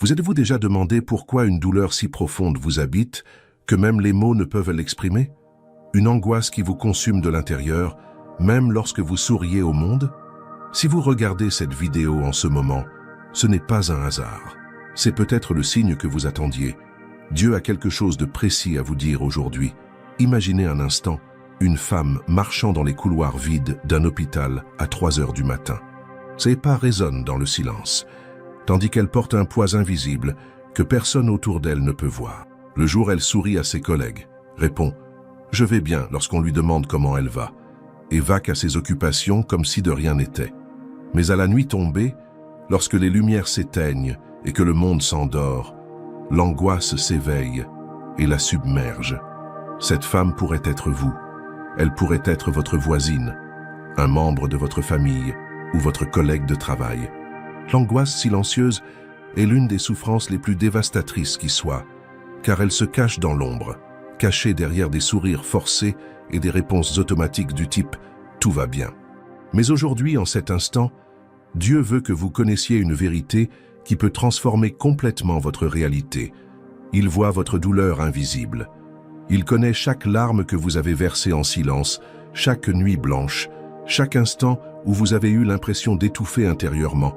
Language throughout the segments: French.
Vous êtes-vous déjà demandé pourquoi une douleur si profonde vous habite que même les mots ne peuvent l'exprimer? Une angoisse qui vous consume de l'intérieur, même lorsque vous souriez au monde? Si vous regardez cette vidéo en ce moment, ce n'est pas un hasard. C'est peut-être le signe que vous attendiez. Dieu a quelque chose de précis à vous dire aujourd'hui. Imaginez un instant une femme marchant dans les couloirs vides d'un hôpital à 3 heures du matin. Ses pas résonnent dans le silence, tandis qu'elle porte un poids invisible que personne autour d'elle ne peut voir. Le jour, elle sourit à ses collègues, répond « Je vais bien » lorsqu'on lui demande comment elle va, et vaque à ses occupations comme si de rien n'était. Mais à la nuit tombée, lorsque les lumières s'éteignent et que le monde s'endort, l'angoisse s'éveille et la submerge. Cette femme pourrait être vous. Elle pourrait être votre voisine, un membre de votre famille ou votre collègue de travail. L'angoisse silencieuse est l'une des souffrances les plus dévastatrices qui soient, car elle se cache dans l'ombre, cachée derrière des sourires forcés et des réponses automatiques du type « tout va bien ». Mais aujourd'hui, en cet instant, Dieu veut que vous connaissiez une vérité qui peut transformer complètement votre réalité. Il voit votre douleur invisible. Il connaît chaque larme que vous avez versée en silence, chaque nuit blanche, chaque instant où vous avez eu l'impression d'étouffer intérieurement,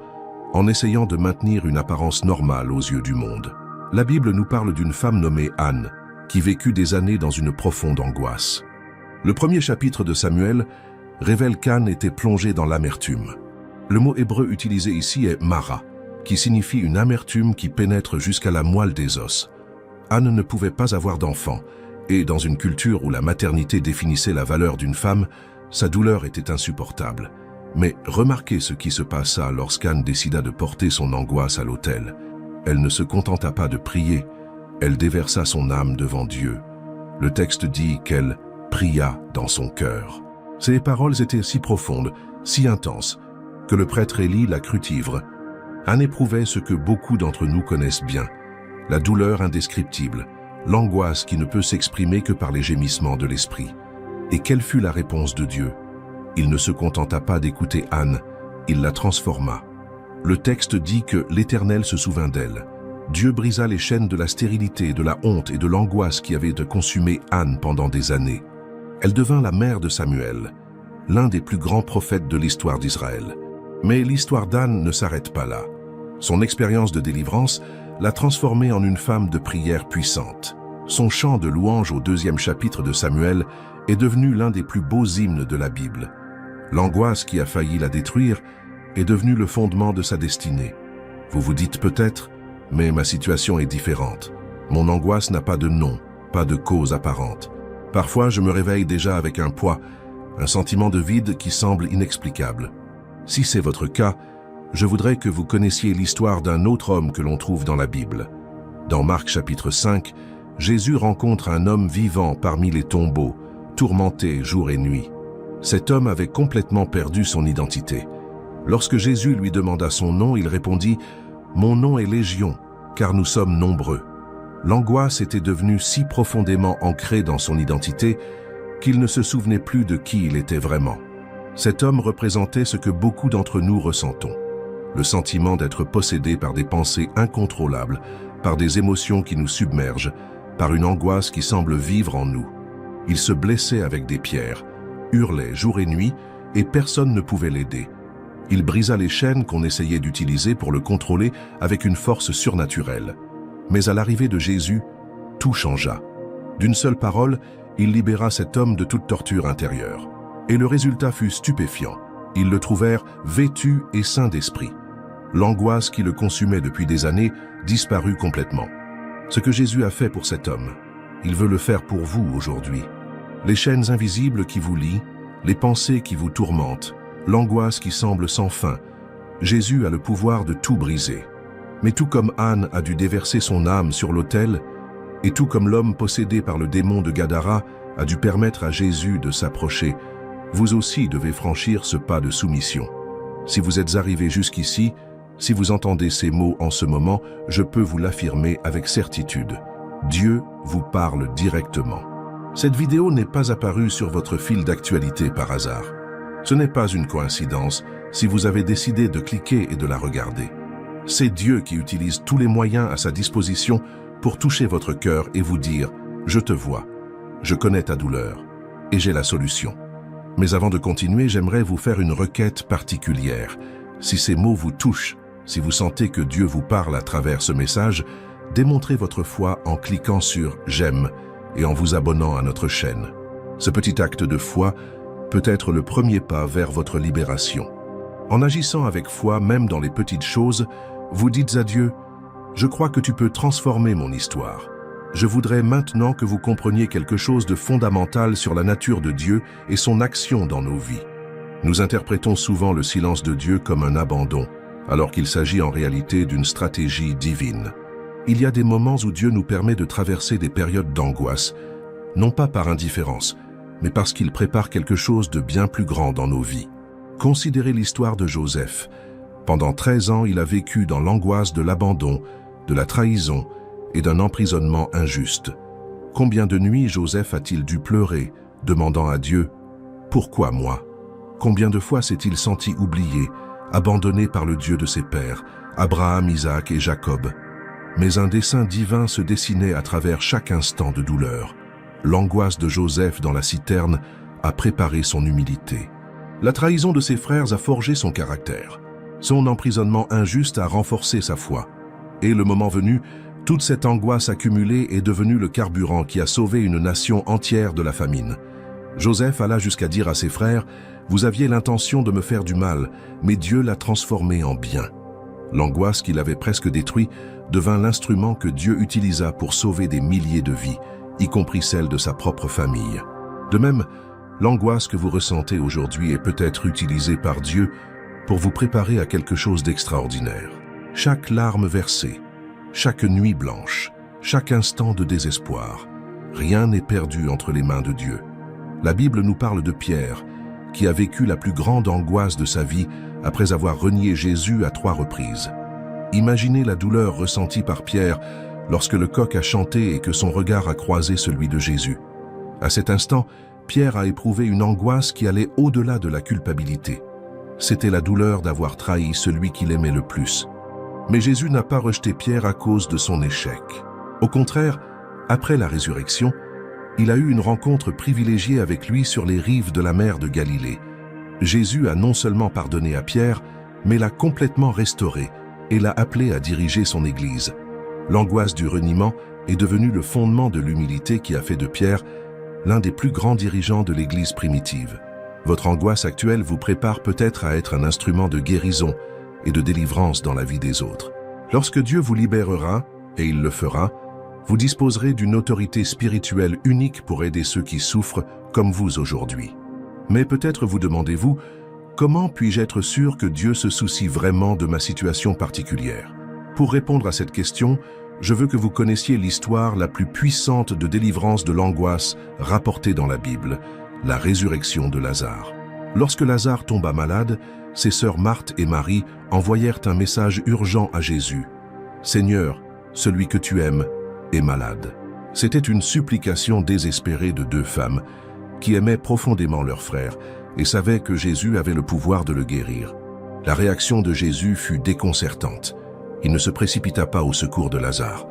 en essayant de maintenir une apparence normale aux yeux du monde. La Bible nous parle d'une femme nommée Anne, qui vécut des années dans une profonde angoisse. Le premier chapitre de Samuel révèle qu'Anne était plongée dans l'amertume. Le mot hébreu utilisé ici est « mara », qui signifie une amertume qui pénètre jusqu'à la moelle des os. Anne ne pouvait pas avoir d'enfant, et dans une culture où la maternité définissait la valeur d'une femme, sa douleur était insupportable. Mais remarquez ce qui se passa lorsqu'Anne décida de porter son angoisse à l'autel. Elle ne se contenta pas de prier, elle déversa son âme devant Dieu. Le texte dit qu'elle pria dans son cœur. Ces paroles étaient si profondes, si intenses, que le prêtre Élie la crut ivre. Anne éprouvait ce que beaucoup d'entre nous connaissent bien, la douleur indescriptible, l'angoisse qui ne peut s'exprimer que par les gémissements de l'esprit. Et quelle fut la réponse de Dieu? Il ne se contenta pas d'écouter Anne, il la transforma. Le texte dit que l'Éternel se souvint d'elle. Dieu brisa les chaînes de la stérilité, de la honte et de l'angoisse qui avaient consumé Anne pendant des années. Elle devint la mère de Samuel, l'un des plus grands prophètes de l'histoire d'Israël. Mais l'histoire d'Anne ne s'arrête pas là. Son expérience de délivrance l'a transformée en une femme de prière puissante. Son chant de louange au 2e chapitre de Samuel est devenu l'un des plus beaux hymnes de la Bible. L'angoisse qui a failli la détruire est devenue le fondement de sa destinée. Vous vous dites peut-être, mais ma situation est différente. Mon angoisse n'a pas de nom, pas de cause apparente. Parfois, je me réveille déjà avec un poids, un sentiment de vide qui semble inexplicable. Si c'est votre cas, je voudrais que vous connaissiez l'histoire d'un autre homme que l'on trouve dans la Bible. Dans Marc chapitre 5, Jésus rencontre un homme vivant parmi les tombeaux, tourmenté jour et nuit. Cet homme avait complètement perdu son identité. Lorsque Jésus lui demanda son nom, il répondit « Mon nom est Légion, car nous sommes nombreux ». L'angoisse était devenue si profondément ancrée dans son identité qu'il ne se souvenait plus de qui il était vraiment. Cet homme représentait ce que beaucoup d'entre nous ressentons. Le sentiment d'être possédé par des pensées incontrôlables, par des émotions qui nous submergent, par une angoisse qui semble vivre en nous. Il se blessait avec des pierres, hurlait jour et nuit, et personne ne pouvait l'aider. Il brisa les chaînes qu'on essayait d'utiliser pour le contrôler avec une force surnaturelle. Mais à l'arrivée de Jésus, tout changea. D'une seule parole, il libéra cet homme de toute torture intérieure. Et le résultat fut stupéfiant. Ils le trouvèrent vêtu et saint d'esprit. L'angoisse qui le consumait depuis des années disparut complètement. Ce que Jésus a fait pour cet homme, il veut le faire pour vous aujourd'hui. Les chaînes invisibles qui vous lient, les pensées qui vous tourmentent, l'angoisse qui semble sans fin, Jésus a le pouvoir de tout briser. Mais tout comme Anne a dû déverser son âme sur l'autel, et tout comme l'homme possédé par le démon de Gadara a dû permettre à Jésus de s'approcher, vous aussi devez franchir ce pas de soumission. Si vous êtes arrivé jusqu'ici, si vous entendez ces mots en ce moment, je peux vous l'affirmer avec certitude. Dieu vous parle directement. Cette vidéo n'est pas apparue sur votre fil d'actualité par hasard. Ce n'est pas une coïncidence si vous avez décidé de cliquer et de la regarder. C'est Dieu qui utilise tous les moyens à sa disposition pour toucher votre cœur et vous dire « Je te vois, je connais ta douleur et j'ai la solution ». Mais avant de continuer, j'aimerais vous faire une requête particulière. Si ces mots vous touchent, si vous sentez que Dieu vous parle à travers ce message, démontrez votre foi en cliquant sur « J'aime » et en vous abonnant à notre chaîne. Ce petit acte de foi peut être le premier pas vers votre libération. En agissant avec foi, même dans les petites choses, vous dites à Dieu « Je crois que tu peux transformer mon histoire. Je voudrais maintenant que vous compreniez quelque chose de fondamental sur la nature de Dieu et son action dans nos vies. » Nous interprétons souvent le silence de Dieu comme un abandon, alors qu'il s'agit en réalité d'une stratégie divine. Il y a des moments où Dieu nous permet de traverser des périodes d'angoisse, non pas par indifférence, mais parce qu'il prépare quelque chose de bien plus grand dans nos vies. Considérez l'histoire de Joseph. Pendant 13 ans, il a vécu dans l'angoisse de l'abandon, de la trahison et d'un emprisonnement injuste. Combien de nuits Joseph a-t-il dû pleurer, demandant à Dieu « Pourquoi moi ?» Combien de fois s'est-il senti oublié, abandonné par le Dieu de ses pères, Abraham, Isaac et Jacob? Mais un dessein divin se dessinait à travers chaque instant de douleur. L'angoisse de Joseph dans la citerne a préparé son humilité. La trahison de ses frères a forgé son caractère. Son emprisonnement injuste a renforcé sa foi. Et le moment venu, toute cette angoisse accumulée est devenue le carburant qui a sauvé une nation entière de la famine. Joseph alla jusqu'à dire à ses frères « Vous aviez l'intention de me faire du mal, mais Dieu l'a transformé en bien. » L'angoisse qu'il avait presque détruite devint l'instrument que Dieu utilisa pour sauver des milliers de vies, y compris celle de sa propre famille. De même, l'angoisse que vous ressentez aujourd'hui est peut-être utilisée par Dieu pour vous préparer à quelque chose d'extraordinaire. Chaque larme versée, chaque nuit blanche, chaque instant de désespoir, rien n'est perdu entre les mains de Dieu. La Bible nous parle de Pierre, qui a vécu la plus grande angoisse de sa vie après avoir renié Jésus à 3 reprises. Imaginez la douleur ressentie par Pierre lorsque le coq a chanté et que son regard a croisé celui de Jésus. À cet instant, Pierre a éprouvé une angoisse qui allait au-delà de la culpabilité. C'était la douleur d'avoir trahi celui qu'il aimait le plus. Mais Jésus n'a pas rejeté Pierre à cause de son échec. Au contraire, après la résurrection, il a eu une rencontre privilégiée avec lui sur les rives de la mer de Galilée. Jésus a non seulement pardonné à Pierre, mais l'a complètement restauré et l'a appelé à diriger son Église. L'angoisse du reniement est devenue le fondement de l'humilité qui a fait de Pierre l'un des plus grands dirigeants de l'Église primitive. Votre angoisse actuelle vous prépare peut-être à être un instrument de guérison et de délivrance dans la vie des autres. Lorsque Dieu vous libérera, et il le fera, vous disposerez d'une autorité spirituelle unique pour aider ceux qui souffrent comme vous aujourd'hui. Mais peut-être vous demandez-vous, comment puis-je être sûr que Dieu se soucie vraiment de ma situation particulière? Pour répondre à cette question, je veux que vous connaissiez l'histoire la plus puissante de délivrance de l'angoisse rapportée dans la Bible, la résurrection de Lazare. Lorsque Lazare tomba malade, ses sœurs Marthe et Marie envoyèrent un message urgent à Jésus. « Seigneur, celui que tu aimes est malade. » C'était une supplication désespérée de 2 femmes qui aimaient profondément leur frère et savaient que Jésus avait le pouvoir de le guérir. La réaction de Jésus fut déconcertante. Il ne se précipita pas au secours de Lazare.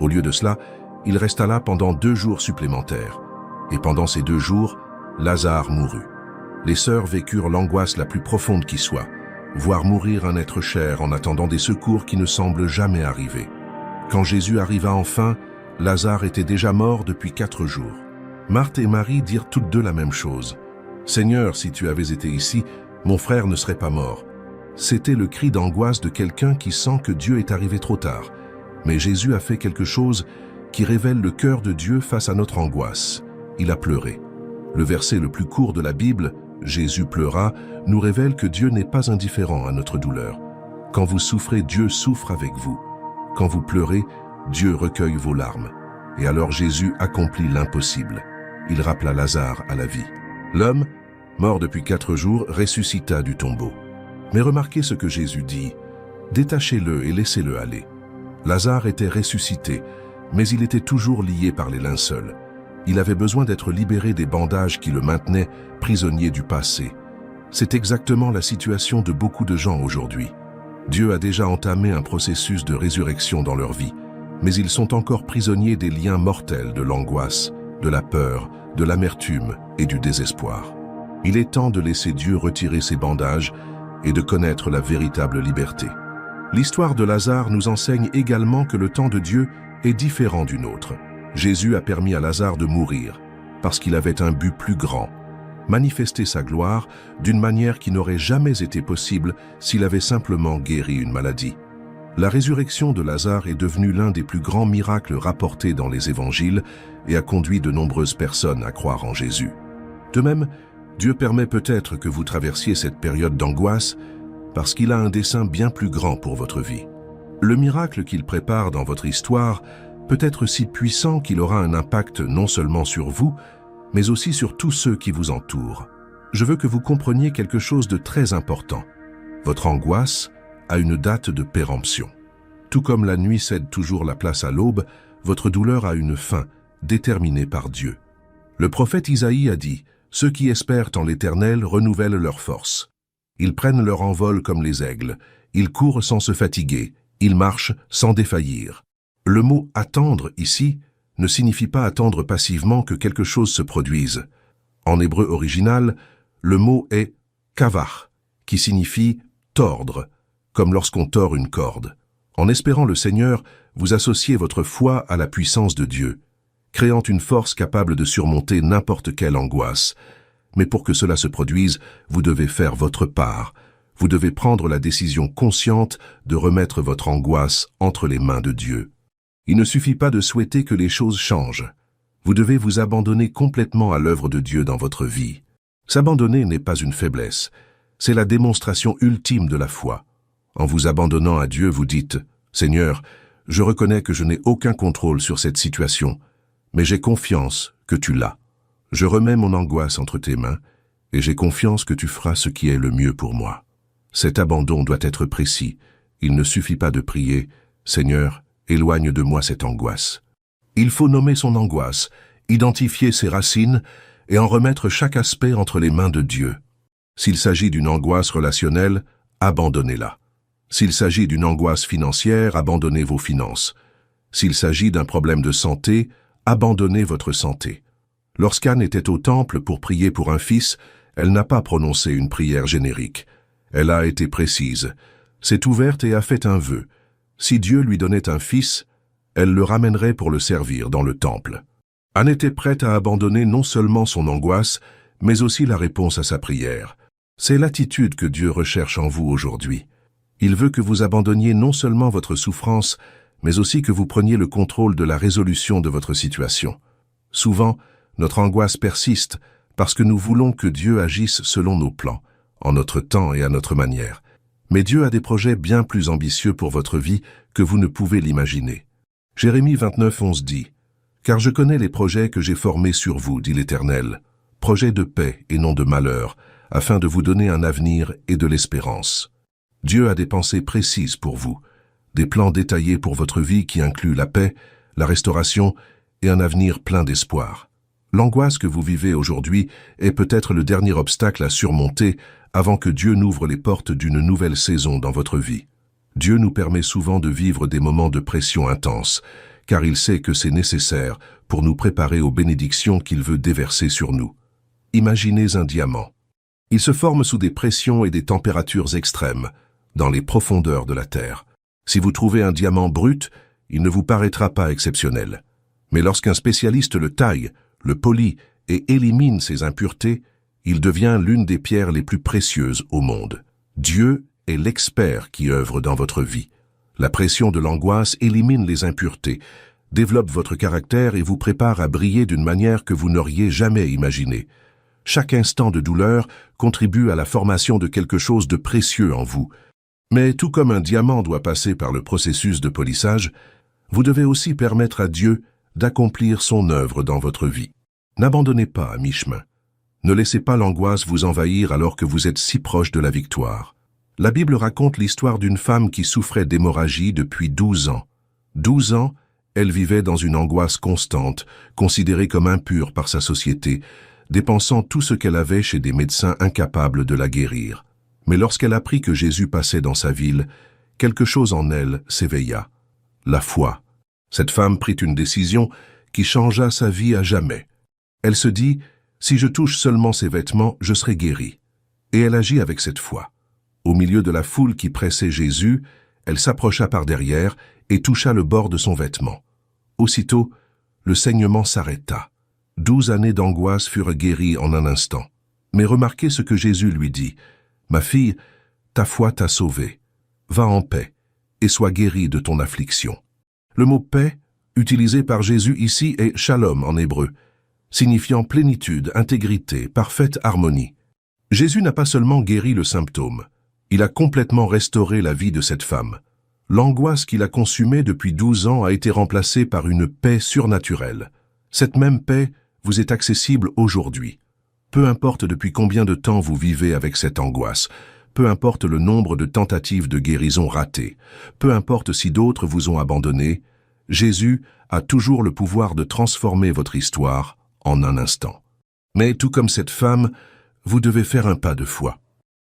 Au lieu de cela, il resta là pendant 2 jours supplémentaires. Et pendant ces 2 jours, Lazare mourut. Les sœurs vécurent l'angoisse la plus profonde qui soit, voir mourir un être cher en attendant des secours qui ne semblent jamais arriver. Quand Jésus arriva enfin, Lazare était déjà mort depuis 4 jours. Marthe et Marie dirent toutes 2 la même chose. « Seigneur, si tu avais été ici, mon frère ne serait pas mort. » C'était le cri d'angoisse de quelqu'un qui sent que Dieu est arrivé trop tard. Mais Jésus a fait quelque chose qui révèle le cœur de Dieu face à notre angoisse. Il a pleuré. Le verset le plus court de la Bible, « Jésus pleura », nous révèle que Dieu n'est pas indifférent à notre douleur. Quand vous souffrez, Dieu souffre avec vous. Quand vous pleurez, Dieu recueille vos larmes. Et alors Jésus accomplit l'impossible. Il rappela Lazare à la vie. L'homme, mort depuis 4 jours, ressuscita du tombeau. Mais remarquez ce que Jésus dit. Détachez-le et laissez-le aller. Lazare était ressuscité, mais il était toujours lié par les linceuls. Il avait besoin d'être libéré des bandages qui le maintenaient prisonnier du passé. C'est exactement la situation de beaucoup de gens aujourd'hui. Dieu a déjà entamé un processus de résurrection dans leur vie, mais ils sont encore prisonniers des liens mortels de l'angoisse, de la peur, de l'amertume et du désespoir. Il est temps de laisser Dieu retirer ses bandages et de connaître la véritable liberté. L'histoire de Lazare nous enseigne également que le temps de Dieu est différent du nôtre. Jésus a permis à Lazare de mourir parce qu'il avait un but plus grand, manifester sa gloire d'une manière qui n'aurait jamais été possible s'il avait simplement guéri une maladie. La résurrection de Lazare est devenue l'un des plus grands miracles rapportés dans les évangiles et a conduit de nombreuses personnes à croire en Jésus. De même, Dieu permet peut-être que vous traversiez cette période d'angoisse parce qu'il a un dessein bien plus grand pour votre vie. Le miracle qu'il prépare dans votre histoire peut être si puissant qu'il aura un impact non seulement sur vous, mais aussi sur tous ceux qui vous entourent. Je veux que vous compreniez quelque chose de très important. Votre angoisse a une date de péremption. Tout comme la nuit cède toujours la place à l'aube, votre douleur a une fin, déterminée par Dieu. Le prophète Isaïe a dit « Ceux qui espèrent en l'Éternel renouvellent leurs forces. Ils prennent leur envol comme les aigles, ils courent sans se fatiguer, ils marchent sans défaillir. » Le mot « attendre » ici ne signifie pas attendre passivement que quelque chose se produise. En hébreu original, le mot est « kavar » qui signifie « tordre », comme lorsqu'on tord une corde. En espérant le Seigneur, vous associez votre foi à la puissance de Dieu, créant une force capable de surmonter n'importe quelle angoisse. Mais pour que cela se produise, vous devez faire votre part. Vous devez prendre la décision consciente de remettre votre angoisse entre les mains de Dieu. Il ne suffit pas de souhaiter que les choses changent. Vous devez vous abandonner complètement à l'œuvre de Dieu dans votre vie. S'abandonner n'est pas une faiblesse, c'est la démonstration ultime de la foi. En vous abandonnant à Dieu, vous dites « Seigneur, je reconnais que je n'ai aucun contrôle sur cette situation, mais j'ai confiance que tu l'as. Je remets mon angoisse entre tes mains et j'ai confiance que tu feras ce qui est le mieux pour moi. » Cet abandon doit être précis. Il ne suffit pas de prier « Seigneur, éloigne de moi cette angoisse. » Il faut nommer son angoisse, identifier ses racines et en remettre chaque aspect entre les mains de Dieu. S'il s'agit d'une angoisse relationnelle, abandonnez-la. S'il s'agit d'une angoisse financière, abandonnez vos finances. S'il s'agit d'un problème de santé, abandonnez votre santé. Lorsqu'Anne était au temple pour prier pour un fils, elle n'a pas prononcé une prière générique. Elle a été précise, s'est ouverte et a fait un vœu. Si Dieu lui donnait un fils, elle le ramènerait pour le servir dans le temple. Anne était prête à abandonner non seulement son angoisse, mais aussi la réponse à sa prière. C'est l'attitude que Dieu recherche en vous aujourd'hui. Il veut que vous abandonniez non seulement votre souffrance, mais aussi que vous preniez le contrôle de la résolution de votre situation. Souvent, notre angoisse persiste parce que nous voulons que Dieu agisse selon nos plans, en notre temps et à notre manière. Mais Dieu a des projets bien plus ambitieux pour votre vie que vous ne pouvez l'imaginer. Jérémie 29:11 dit « Car je connais les projets que j'ai formés sur vous, dit l'Éternel, projets de paix et non de malheur, afin de vous donner un avenir et de l'espérance. » Dieu a des pensées précises pour vous, des plans détaillés pour votre vie qui incluent la paix, la restauration et un avenir plein d'espoir. L'angoisse que vous vivez aujourd'hui est peut-être le dernier obstacle à surmonter avant que Dieu n'ouvre les portes d'une nouvelle saison dans votre vie. Dieu nous permet souvent de vivre des moments de pression intense, car il sait que c'est nécessaire pour nous préparer aux bénédictions qu'il veut déverser sur nous. Imaginez un diamant. Il se forme sous des pressions et des températures extrêmes, dans les profondeurs de la terre. Si vous trouvez un diamant brut, il ne vous paraîtra pas exceptionnel. Mais lorsqu'un spécialiste le taille, le polit et élimine ses impuretés, il devient l'une des pierres les plus précieuses au monde. Dieu est l'expert qui œuvre dans votre vie. La pression de l'angoisse élimine les impuretés, développe votre caractère et vous prépare à briller d'une manière que vous n'auriez jamais imaginée. Chaque instant de douleur contribue à la formation de quelque chose de précieux en vous. Mais tout comme un diamant doit passer par le processus de polissage, vous devez aussi permettre à Dieu d'accomplir son œuvre dans votre vie. N'abandonnez pas à mi-chemin. Ne laissez pas l'angoisse vous envahir alors que vous êtes si proche de la victoire. La Bible raconte l'histoire d'une femme qui souffrait d'hémorragie depuis 12 ans. 12 ans, elle vivait dans une angoisse constante, considérée comme impure par sa société, dépensant tout ce qu'elle avait chez des médecins incapables de la guérir. Mais lorsqu'elle apprit que Jésus passait dans sa ville, quelque chose en elle s'éveilla. La foi. Cette femme prit une décision qui changea sa vie à jamais. Elle se dit, si je touche seulement ses vêtements, je serai guérie. Et elle agit avec cette foi. Au milieu de la foule qui pressait Jésus, elle s'approcha par derrière et toucha le bord de son vêtement. Aussitôt, le saignement s'arrêta. 12 années d'angoisse furent guéries en un instant. Mais remarquez ce que Jésus lui dit. « Ma fille, ta foi t'a sauvée. Va en paix et sois guérie de ton affliction. » Le mot « paix » utilisé par Jésus ici est « shalom » en hébreu, signifiant plénitude, intégrité, parfaite harmonie. Jésus n'a pas seulement guéri le symptôme, il a complètement restauré la vie de cette femme. L'angoisse qui la consumait depuis 12 ans a été remplacée par une paix surnaturelle. Cette même paix vous est accessible aujourd'hui. Peu importe depuis combien de temps vous vivez avec cette angoisse, peu importe le nombre de tentatives de guérison ratées, peu importe si d'autres vous ont abandonné, Jésus a toujours le pouvoir de transformer votre histoire en un instant. Mais tout comme cette femme, vous devez faire un pas de foi.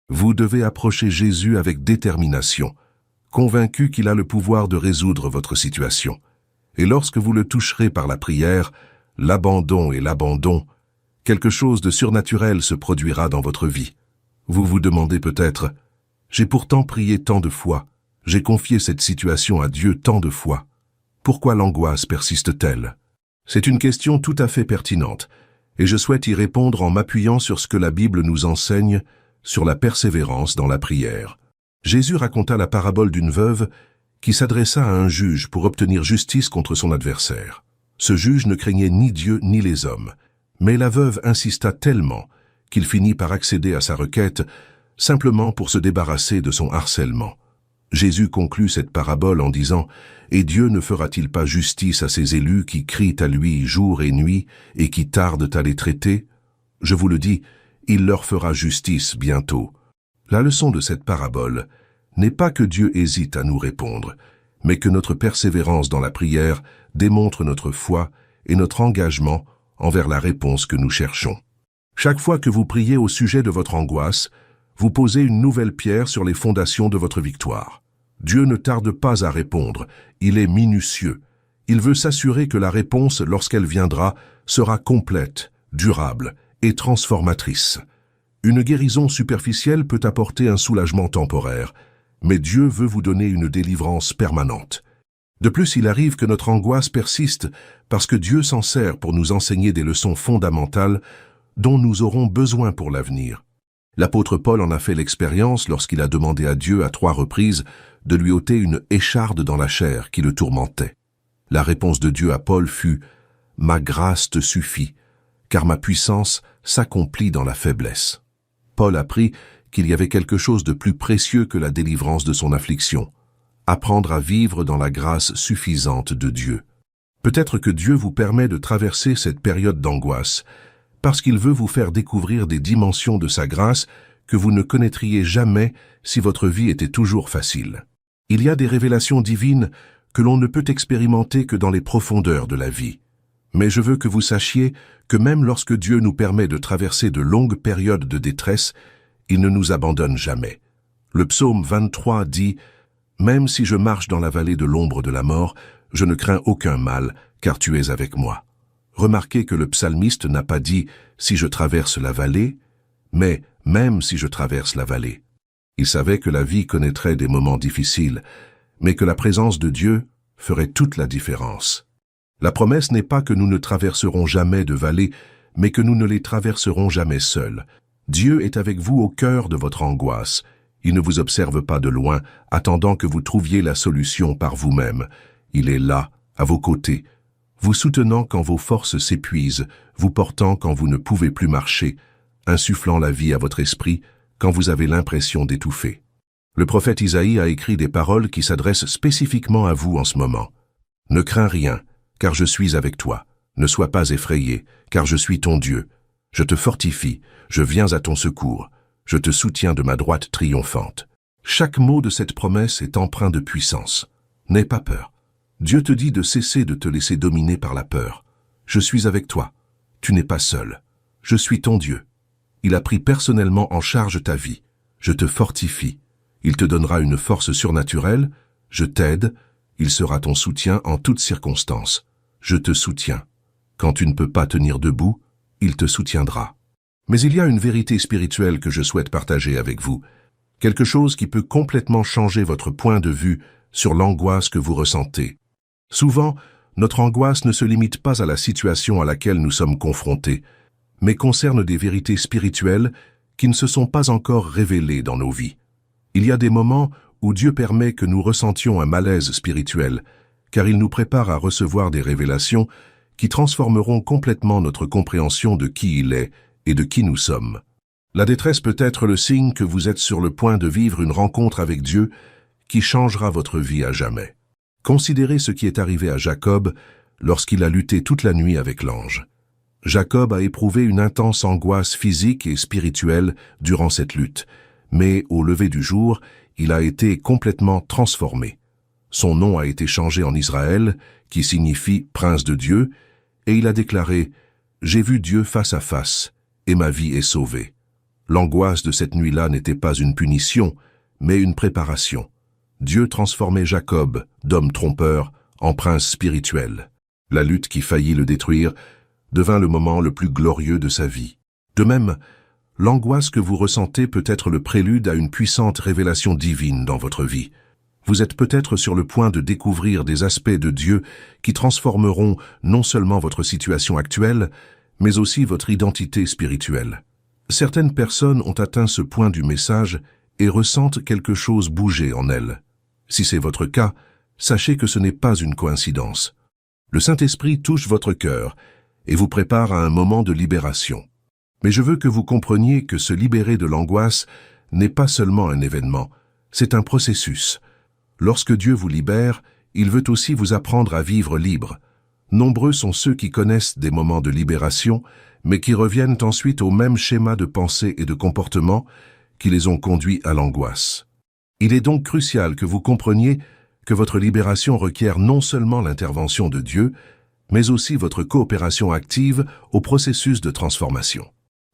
Vous devez approcher Jésus avec détermination, convaincu qu'il a le pouvoir de résoudre votre situation. Et lorsque vous le toucherez par la prière, l'abandon, quelque chose de surnaturel se produira dans votre vie. Vous vous demandez peut-être, « J'ai pourtant prié tant de fois, j'ai confié cette situation à Dieu tant de fois. Pourquoi l'angoisse persiste-t-elle » C'est une question tout à fait pertinente, et je souhaite y répondre en m'appuyant sur ce que la Bible nous enseigne sur la persévérance dans la prière. Jésus raconta la parabole d'une veuve qui s'adressa à un juge pour obtenir justice contre son adversaire. Ce juge ne craignait ni Dieu ni les hommes, mais la veuve insista tellement qu'il finit par accéder à sa requête simplement pour se débarrasser de son harcèlement. Jésus conclut cette parabole en disant « Et Dieu ne fera-t-il pas justice à ses élus qui crient à lui jour et nuit et qui tardent à les traiter? Je vous le dis, il leur fera justice bientôt. » La leçon de cette parabole n'est pas que Dieu hésite à nous répondre, mais que notre persévérance dans la prière démontre notre foi et notre engagement envers la réponse que nous cherchons. Chaque fois que vous priez au sujet de votre angoisse, vous posez une nouvelle pierre sur les fondations de votre victoire. Dieu ne tarde pas à répondre, il est minutieux. Il veut s'assurer que la réponse, lorsqu'elle viendra, sera complète, durable et transformatrice. Une guérison superficielle peut apporter un soulagement temporaire, mais Dieu veut vous donner une délivrance permanente. De plus, il arrive que notre angoisse persiste parce que Dieu s'en sert pour nous enseigner des leçons fondamentales dont nous aurons besoin pour l'avenir. L'apôtre Paul en a fait l'expérience lorsqu'il a demandé à Dieu à 3 reprises de lui ôter une écharde dans la chair qui le tourmentait. La réponse de Dieu à Paul fut « Ma grâce te suffit, car ma puissance s'accomplit dans la faiblesse. » Paul apprit qu'il y avait quelque chose de plus précieux que la délivrance de son affliction, apprendre à vivre dans la grâce suffisante de Dieu. Peut-être que Dieu vous permet de traverser cette période d'angoisse, parce qu'il veut vous faire découvrir des dimensions de sa grâce que vous ne connaîtriez jamais si votre vie était toujours facile. Il y a des révélations divines que l'on ne peut expérimenter que dans les profondeurs de la vie. Mais je veux que vous sachiez que même lorsque Dieu nous permet de traverser de longues périodes de détresse, il ne nous abandonne jamais. Le psaume 23 dit « Même si je marche dans la vallée de l'ombre de la mort, je ne crains aucun mal, car tu es avec moi. » Remarquez que le psalmiste n'a pas dit « si je traverse la vallée », mais « même si je traverse la vallée ». Il savait que la vie connaîtrait des moments difficiles, mais que la présence de Dieu ferait toute la différence. La promesse n'est pas que nous ne traverserons jamais de vallées, mais que nous ne les traverserons jamais seuls. Dieu est avec vous au cœur de votre angoisse. Il ne vous observe pas de loin, attendant que vous trouviez la solution par vous-même. Il est là, à vos côtés, vous soutenant quand vos forces s'épuisent, vous portant quand vous ne pouvez plus marcher, insufflant la vie à votre esprit quand vous avez l'impression d'étouffer. Le prophète Isaïe a écrit des paroles qui s'adressent spécifiquement à vous en ce moment. « Ne crains rien, car je suis avec toi. Ne sois pas effrayé, car je suis ton Dieu. Je te fortifie, je viens à ton secours. Je te soutiens de ma droite triomphante. » Chaque mot de cette promesse est empreint de puissance. N'aie pas peur. Dieu te dit de cesser de te laisser dominer par la peur. Je suis avec toi. Tu n'es pas seul. Je suis ton Dieu. Il a pris personnellement en charge ta vie. Je te fortifie. Il te donnera une force surnaturelle. Je t'aide. Il sera ton soutien en toutes circonstances. Je te soutiens. Quand tu ne peux pas tenir debout, il te soutiendra. Mais il y a une vérité spirituelle que je souhaite partager avec vous. Quelque chose qui peut complètement changer votre point de vue sur l'angoisse que vous ressentez. Souvent, notre angoisse ne se limite pas à la situation à laquelle nous sommes confrontés, mais concerne des vérités spirituelles qui ne se sont pas encore révélées dans nos vies. Il y a des moments où Dieu permet que nous ressentions un malaise spirituel, car il nous prépare à recevoir des révélations qui transformeront complètement notre compréhension de qui il est et de qui nous sommes. La détresse peut être le signe que vous êtes sur le point de vivre une rencontre avec Dieu qui changera votre vie à jamais. Considérez ce qui est arrivé à Jacob lorsqu'il a lutté toute la nuit avec l'ange. Jacob a éprouvé une intense angoisse physique et spirituelle durant cette lutte, mais au lever du jour, il a été complètement transformé. Son nom a été changé en Israël, qui signifie « prince de Dieu », et il a déclaré « J'ai vu Dieu face à face, et ma vie est sauvée ». L'angoisse de cette nuit-là n'était pas une punition, mais une préparation. Dieu transformait Jacob, d'homme trompeur, en prince spirituel. La lutte qui faillit le détruire devint le moment le plus glorieux de sa vie. De même, l'angoisse que vous ressentez peut être le prélude à une puissante révélation divine dans votre vie. Vous êtes peut-être sur le point de découvrir des aspects de Dieu qui transformeront non seulement votre situation actuelle, mais aussi votre identité spirituelle. Certaines personnes ont atteint ce point du message et ressentent quelque chose bouger en elles. Si c'est votre cas, sachez que ce n'est pas une coïncidence. Le Saint-Esprit touche votre cœur et vous prépare à un moment de libération. Mais je veux que vous compreniez que se libérer de l'angoisse n'est pas seulement un événement, c'est un processus. Lorsque Dieu vous libère, il veut aussi vous apprendre à vivre libre. Nombreux sont ceux qui connaissent des moments de libération, mais qui reviennent ensuite au même schéma de pensée et de comportement qui les ont conduits à l'angoisse. Il est donc crucial que vous compreniez que votre libération requiert non seulement l'intervention de Dieu, mais aussi votre coopération active au processus de transformation.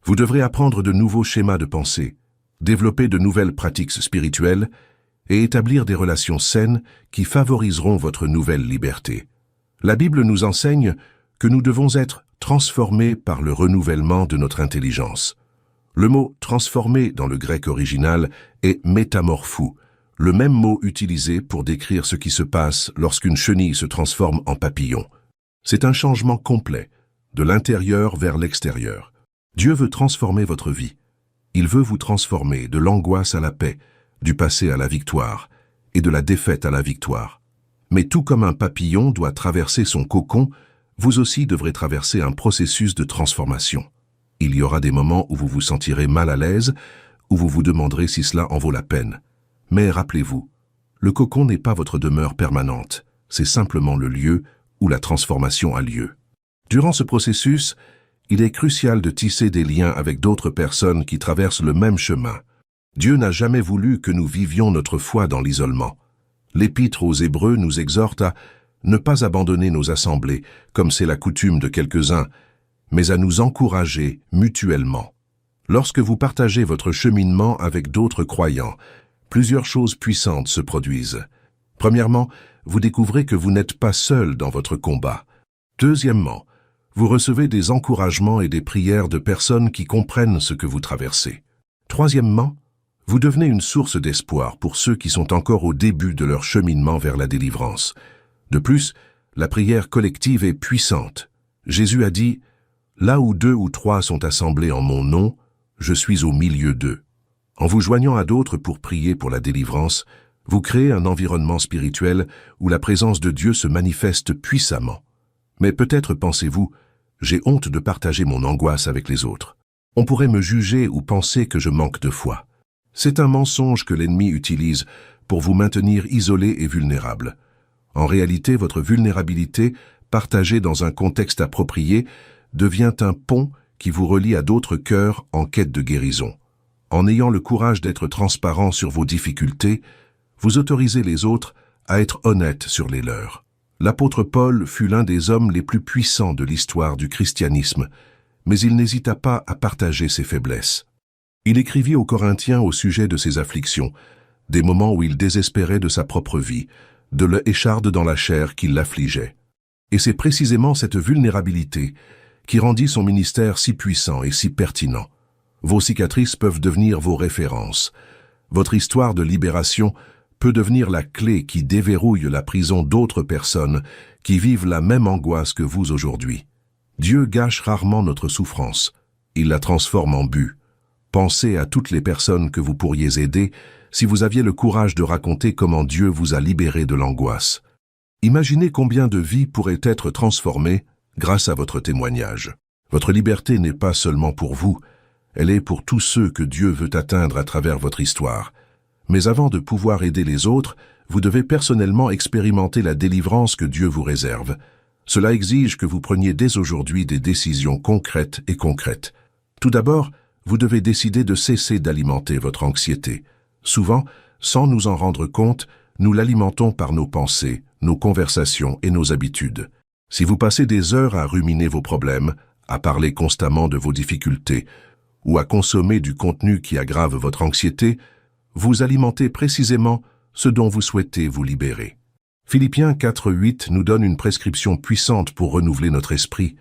Vous devrez apprendre de nouveaux schémas de pensée, développer de nouvelles pratiques spirituelles et établir des relations saines qui favoriseront votre nouvelle liberté. La Bible nous enseigne que nous devons être transformés par le renouvellement de notre intelligence. Le mot « transformé » dans le grec original est « métamorphou », le même mot utilisé pour décrire ce qui se passe lorsqu'une chenille se transforme en papillon. C'est un changement complet, de l'intérieur vers l'extérieur. Dieu veut transformer votre vie. Il veut vous transformer de l'angoisse à la paix, du passé à la victoire et de la défaite à la victoire. Mais tout comme un papillon doit traverser son cocon, vous aussi devrez traverser un processus de transformation. Il y aura des moments où vous vous sentirez mal à l'aise, où vous vous demanderez si cela en vaut la peine. Mais rappelez-vous, le cocon n'est pas votre demeure permanente, c'est simplement le lieu où la transformation a lieu. Durant ce processus, il est crucial de tisser des liens avec d'autres personnes qui traversent le même chemin. Dieu n'a jamais voulu que nous vivions notre foi dans l'isolement. L'Épître aux Hébreux nous exhorte à ne pas abandonner nos assemblées, comme c'est la coutume de quelques-uns, mais à nous encourager mutuellement. Lorsque vous partagez votre cheminement avec d'autres croyants, plusieurs choses puissantes se produisent. Premièrement, vous découvrez que vous n'êtes pas seul dans votre combat. Deuxièmement, vous recevez des encouragements et des prières de personnes qui comprennent ce que vous traversez. Troisièmement, vous devenez une source d'espoir pour ceux qui sont encore au début de leur cheminement vers la délivrance. De plus, la prière collective est puissante. Jésus a dit « Là où 2 ou 3 sont assemblés en mon nom, je suis au milieu d'eux ». En vous joignant à d'autres pour prier pour la délivrance, vous créez un environnement spirituel où la présence de Dieu se manifeste puissamment. Mais peut-être pensez-vous « J'ai honte de partager mon angoisse avec les autres. On pourrait me juger ou penser que je manque de foi. » C'est un mensonge que l'ennemi utilise pour vous maintenir isolé et vulnérable. En réalité, votre vulnérabilité, partagée dans un contexte approprié, devient un pont qui vous relie à d'autres cœurs en quête de guérison. En ayant le courage d'être transparent sur vos difficultés, vous autorisez les autres à être honnêtes sur les leurs. L'apôtre Paul fut l'un des hommes les plus puissants de l'histoire du christianisme, mais il n'hésita pas à partager ses faiblesses. Il écrivit aux Corinthiens au sujet de ses afflictions des moments où il désespérait de sa propre vie, de l'écharde dans la chair qui l'affligeait. Et c'est précisément cette vulnérabilité qui rendit son ministère si puissant et si pertinent. Vos cicatrices peuvent devenir vos références. Votre histoire de libération peut devenir la clé qui déverrouille la prison d'autres personnes qui vivent la même angoisse que vous aujourd'hui. Dieu gâche rarement notre souffrance. Il la transforme en but. Pensez à toutes les personnes que vous pourriez aider si vous aviez le courage de raconter comment Dieu vous a libéré de l'angoisse. Imaginez combien de vies pourraient être transformées grâce à votre témoignage. Votre liberté n'est pas seulement pour vous, elle est pour tous ceux que Dieu veut atteindre à travers votre histoire. Mais avant de pouvoir aider les autres, vous devez personnellement expérimenter la délivrance que Dieu vous réserve. Cela exige que vous preniez dès aujourd'hui des décisions concrètes et concrètes. Tout d'abord, vous devez décider de cesser d'alimenter votre anxiété. Souvent, sans nous en rendre compte, nous l'alimentons par nos pensées, nos conversations et nos habitudes. Si vous passez des heures à ruminer vos problèmes, à parler constamment de vos difficultés, ou à consommer du contenu qui aggrave votre anxiété, vous alimentez précisément ce dont vous souhaitez vous libérer. Philippiens 4:8 nous donne une prescription puissante pour renouveler notre esprit.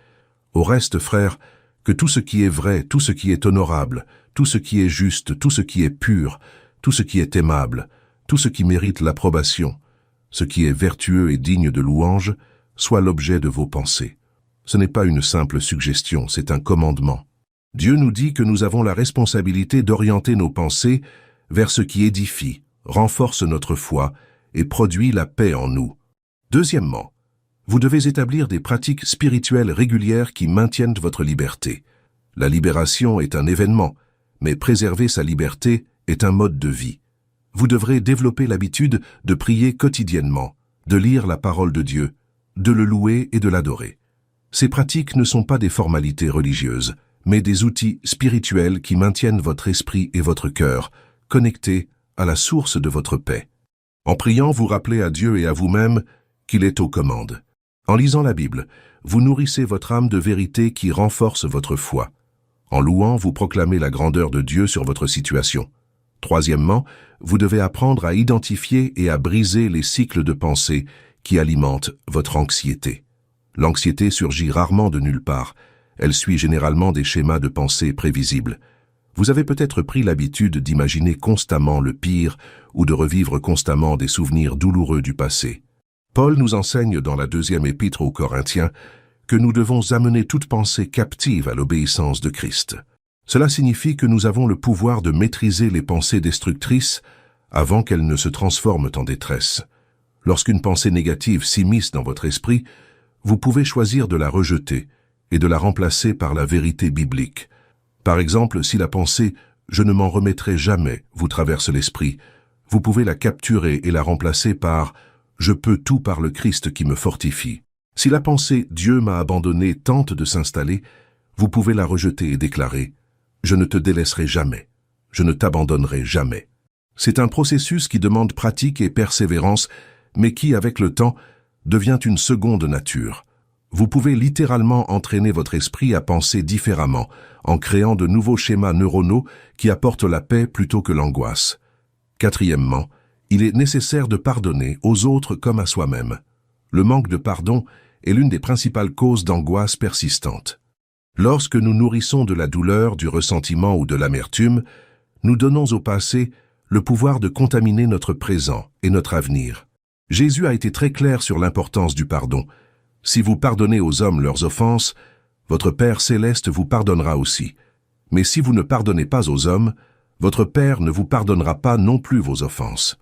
Au reste, frères, que tout ce qui est vrai, tout ce qui est honorable, tout ce qui est juste, tout ce qui est pur, tout ce qui est aimable, tout ce qui mérite l'approbation, ce qui est vertueux et digne de louange, soit l'objet de vos pensées. Ce n'est pas une simple suggestion, c'est un commandement. Dieu nous dit que nous avons la responsabilité d'orienter nos pensées vers ce qui édifie, renforce notre foi et produit la paix en nous. Deuxièmement, vous devez établir des pratiques spirituelles régulières qui maintiennent votre liberté. La libération est un événement, mais préserver sa liberté est un mode de vie. Vous devrez développer l'habitude de prier quotidiennement, de lire la parole de Dieu, de le louer et de l'adorer. Ces pratiques ne sont pas des formalités religieuses, mais des outils spirituels qui maintiennent votre esprit et votre cœur, connectés à la source de votre paix. En priant, vous rappelez à Dieu et à vous-même qu'il est aux commandes. En lisant la Bible, vous nourrissez votre âme de vérité qui renforce votre foi. En louant, vous proclamez la grandeur de Dieu sur votre situation. Troisièmement, vous devez apprendre à identifier et à briser les cycles de pensée qui alimentent votre anxiété. L'anxiété surgit rarement de nulle part. Elle suit généralement des schémas de pensée prévisibles. Vous avez peut-être pris l'habitude d'imaginer constamment le pire ou de revivre constamment des souvenirs douloureux du passé. Paul nous enseigne dans la 2e épître aux Corinthiens que nous devons amener toute pensée captive à l'obéissance de Christ. Cela signifie que nous avons le pouvoir de maîtriser les pensées destructrices avant qu'elles ne se transforment en détresse. Lorsqu'une pensée négative s'immisce dans votre esprit, vous pouvez choisir de la rejeter et de la remplacer par la vérité biblique. Par exemple, si la pensée « je ne m'en remettrai jamais » vous traverse l'esprit, vous pouvez la capturer et la remplacer par « je peux tout par le Christ qui me fortifie ». Si la pensée « Dieu m'a abandonné » tente de s'installer, vous pouvez la rejeter et déclarer « je ne te délaisserai jamais, je ne t'abandonnerai jamais ». C'est un processus qui demande pratique et persévérance, mais qui, avec le temps, devient une seconde nature. Vous pouvez littéralement entraîner votre esprit à penser différemment, en créant de nouveaux schémas neuronaux qui apportent la paix plutôt que l'angoisse. Quatrièmement, il est nécessaire de pardonner aux autres comme à soi-même. Le manque de pardon est l'une des principales causes d'angoisse persistante. Lorsque nous nourrissons de la douleur, du ressentiment ou de l'amertume, nous donnons au passé le pouvoir de contaminer notre présent et notre avenir. Jésus a été très clair sur l'importance du pardon. Si vous pardonnez aux hommes leurs offenses, votre Père céleste vous pardonnera aussi. Mais si vous ne pardonnez pas aux hommes, votre Père ne vous pardonnera pas non plus vos offenses.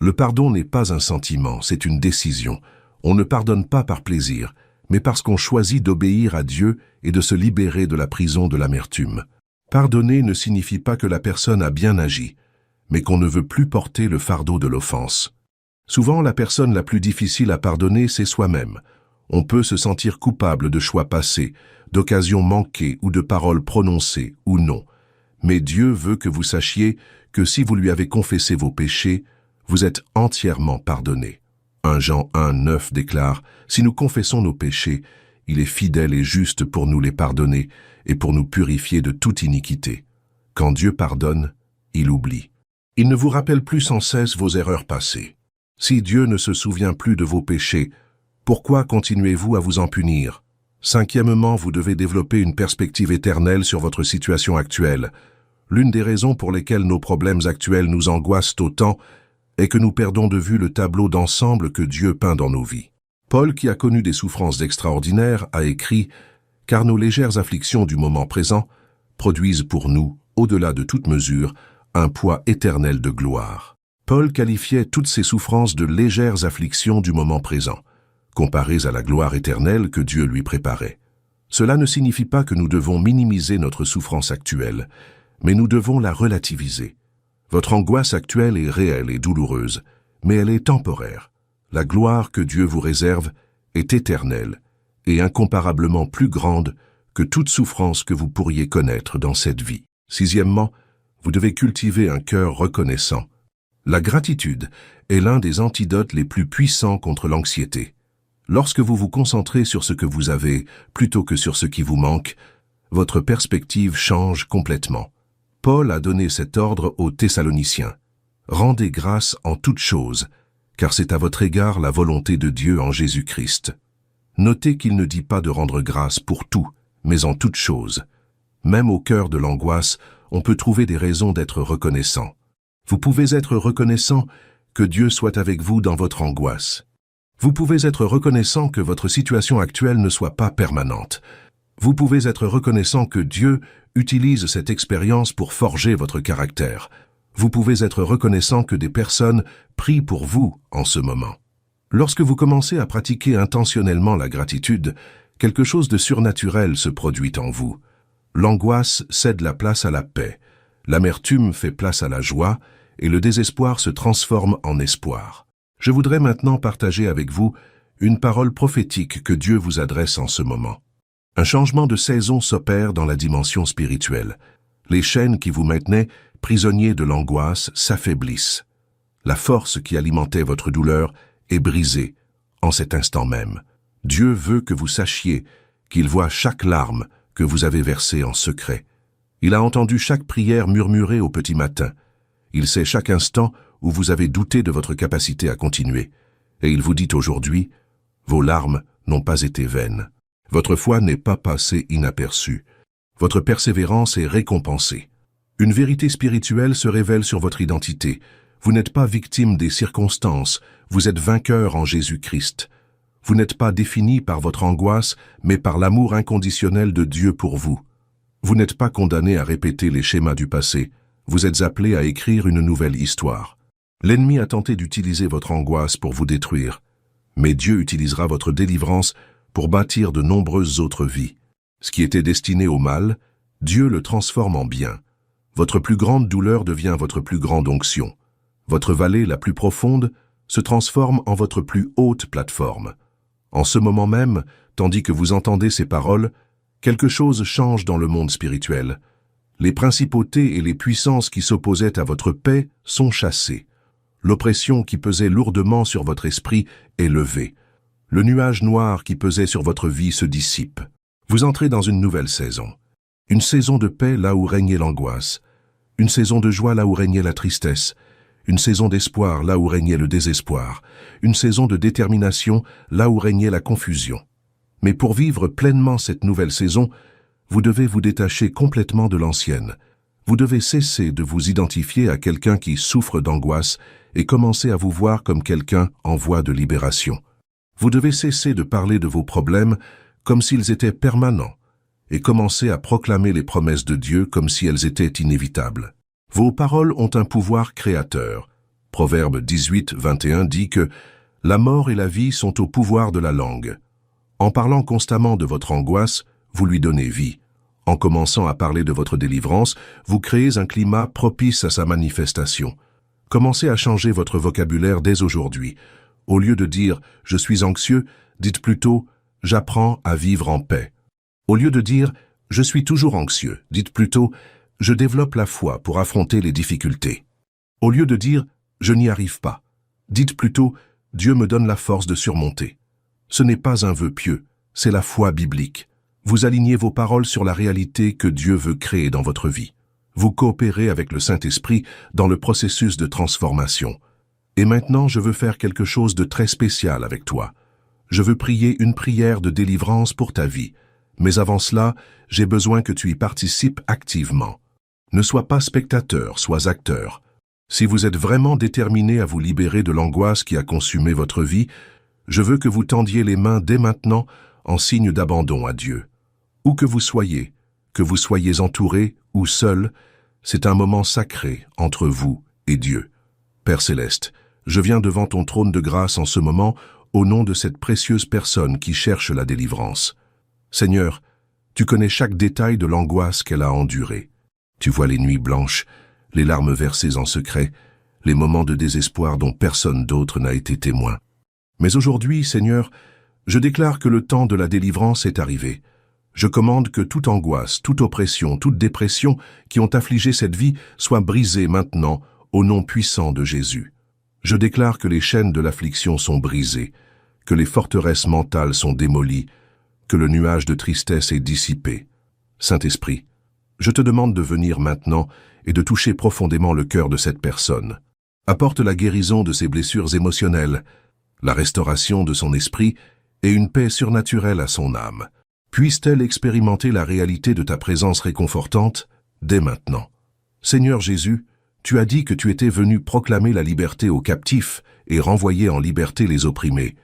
Le pardon n'est pas un sentiment, c'est une décision. On ne pardonne pas par plaisir, mais parce qu'on choisit d'obéir à Dieu et de se libérer de la prison de l'amertume. Pardonner ne signifie pas que la personne a bien agi, mais qu'on ne veut plus porter le fardeau de l'offense. Souvent, la personne la plus difficile à pardonner, c'est soi-même. On peut se sentir coupable de choix passés, d'occasions manquées ou de paroles prononcées ou non. Mais Dieu veut que vous sachiez que si vous lui avez confessé vos péchés, vous êtes entièrement pardonné. 1 Jean 1:9 déclare « Si nous confessons nos péchés, il est fidèle et juste pour nous les pardonner et pour nous purifier de toute iniquité. » Quand Dieu pardonne, il oublie. Il ne vous rappelle plus sans cesse vos erreurs passées. Si Dieu ne se souvient plus de vos péchés, pourquoi continuez-vous à vous en punir? Cinquièmement, vous devez développer une perspective éternelle sur votre situation actuelle. L'une des raisons pour lesquelles nos problèmes actuels nous angoissent autant est que nous perdons de vue le tableau d'ensemble que Dieu peint dans nos vies. Paul, qui a connu des souffrances extraordinaires, a écrit « Car nos légères afflictions du moment présent produisent pour nous, au-delà de toute mesure, un poids éternel de gloire. » Paul qualifiait toutes ces souffrances de légères afflictions du moment présent, comparées à la gloire éternelle que Dieu lui préparait. Cela ne signifie pas que nous devons minimiser notre souffrance actuelle, mais nous devons la relativiser. Votre angoisse actuelle est réelle et douloureuse, mais elle est temporaire. La gloire que Dieu vous réserve est éternelle et incomparablement plus grande que toute souffrance que vous pourriez connaître dans cette vie. Sixièmement, vous devez cultiver un cœur reconnaissant. La gratitude est l'un des antidotes les plus puissants contre l'anxiété. Lorsque vous vous concentrez sur ce que vous avez plutôt que sur ce qui vous manque, votre perspective change complètement. Paul a donné cet ordre aux Thessaloniciens. Rendez grâce en toutes choses, car c'est à votre égard la volonté de Dieu en Jésus-Christ. Notez qu'il ne dit pas de rendre grâce pour tout, mais en toutes choses. Même au cœur de l'angoisse, on peut trouver des raisons d'être reconnaissant. Vous pouvez être reconnaissant que Dieu soit avec vous dans votre angoisse. Vous pouvez être reconnaissant que votre situation actuelle ne soit pas permanente. Vous pouvez être reconnaissant que Dieu utilise cette expérience pour forger votre caractère. Vous pouvez être reconnaissant que des personnes prient pour vous en ce moment. Lorsque vous commencez à pratiquer intentionnellement la gratitude, quelque chose de surnaturel se produit en vous. L'angoisse cède la place à la paix, l'amertume fait place à la joie et le désespoir se transforme en espoir. Je voudrais maintenant partager avec vous une parole prophétique que Dieu vous adresse en ce moment. Un changement de saison s'opère dans la dimension spirituelle. Les chaînes qui vous maintenaient prisonniers de l'angoisse s'affaiblissent. La force qui alimentait votre douleur est brisée en cet instant même. Dieu veut que vous sachiez qu'il voit chaque larme que vous avez versée en secret. Il a entendu chaque prière murmurée au petit matin. Il sait chaque instant où vous avez douté de votre capacité à continuer. Et il vous dit aujourd'hui, vos larmes n'ont pas été vaines. Votre foi n'est pas passée inaperçue. Votre persévérance est récompensée. Une vérité spirituelle se révèle sur votre identité. Vous n'êtes pas victime des circonstances, vous êtes vainqueur en Jésus-Christ. Vous n'êtes pas défini par votre angoisse, mais par l'amour inconditionnel de Dieu pour vous. Vous n'êtes pas condamné à répéter les schémas du passé. Vous êtes appelé à écrire une nouvelle histoire. L'ennemi a tenté d'utiliser votre angoisse pour vous détruire, mais Dieu utilisera votre délivrance pour bâtir de nombreuses autres vies. Ce qui était destiné au mal, Dieu le transforme en bien. Votre plus grande douleur devient votre plus grande onction. Votre vallée la plus profonde se transforme en votre plus haute plateforme. En ce moment même, tandis que vous entendez ces paroles, quelque chose change dans le monde spirituel. Les principautés et les puissances qui s'opposaient à votre paix sont chassées. L'oppression qui pesait lourdement sur votre esprit est levée. Le nuage noir qui pesait sur votre vie se dissipe. Vous entrez dans une nouvelle saison. Une saison de paix là où régnait l'angoisse. Une saison de joie là où régnait la tristesse. Une saison d'espoir là où régnait le désespoir. Une saison de détermination là où régnait la confusion. Mais pour vivre pleinement cette nouvelle saison, vous devez vous détacher complètement de l'ancienne. Vous devez cesser de vous identifier à quelqu'un qui souffre d'angoisse et commencer à vous voir comme quelqu'un en voie de libération. Vous devez cesser de parler de vos problèmes comme s'ils étaient permanents et commencer à proclamer les promesses de Dieu comme si elles étaient inévitables. Vos paroles ont un pouvoir créateur. Proverbe 18, 21 dit que « La mort et la vie sont au pouvoir de la langue ». En parlant constamment de votre angoisse, vous lui donnez vie. En commençant à parler de votre délivrance, vous créez un climat propice à sa manifestation. Commencez à changer votre vocabulaire dès aujourd'hui. Au lieu de dire « je suis anxieux », dites plutôt « j'apprends à vivre en paix ». Au lieu de dire « je suis toujours anxieux », dites plutôt « je développe la foi pour affronter les difficultés ». Au lieu de dire « je n'y arrive pas », dites plutôt « Dieu me donne la force de surmonter ». Ce n'est pas un vœu pieux, c'est la foi biblique. Vous alignez vos paroles sur la réalité que Dieu veut créer dans votre vie. Vous coopérez avec le Saint-Esprit dans le processus de transformation. Et maintenant, je veux faire quelque chose de très spécial avec toi. Je veux prier une prière de délivrance pour ta vie. Mais avant cela, j'ai besoin que tu y participes activement. Ne sois pas spectateur, sois acteur. Si vous êtes vraiment déterminé à vous libérer de l'angoisse qui a consumé votre vie, je veux que vous tendiez les mains dès maintenant en signe d'abandon à Dieu. Où que vous soyez entouré ou seul, c'est un moment sacré entre vous et Dieu. Père Céleste, je viens devant ton trône de grâce en ce moment au nom de cette précieuse personne qui cherche la délivrance. Seigneur, tu connais chaque détail de l'angoisse qu'elle a endurée. Tu vois les nuits blanches, les larmes versées en secret, les moments de désespoir dont personne d'autre n'a été témoin. Mais aujourd'hui, Seigneur, je déclare que le temps de la délivrance est arrivé. Je commande que toute angoisse, toute oppression, toute dépression qui ont affligé cette vie soit brisée maintenant au nom puissant de Jésus. Je déclare que les chaînes de l'affliction sont brisées, que les forteresses mentales sont démolies, que le nuage de tristesse est dissipé. Saint-Esprit, je te demande de venir maintenant et de toucher profondément le cœur de cette personne. Apporte la guérison de ses blessures émotionnelles, la restauration de son esprit et une paix surnaturelle à son âme. Puisse-t-elle expérimenter la réalité de ta présence réconfortante dès maintenant. Seigneur Jésus, tu as dit que tu étais venu proclamer la liberté aux captifs et renvoyer en liberté les opprimés.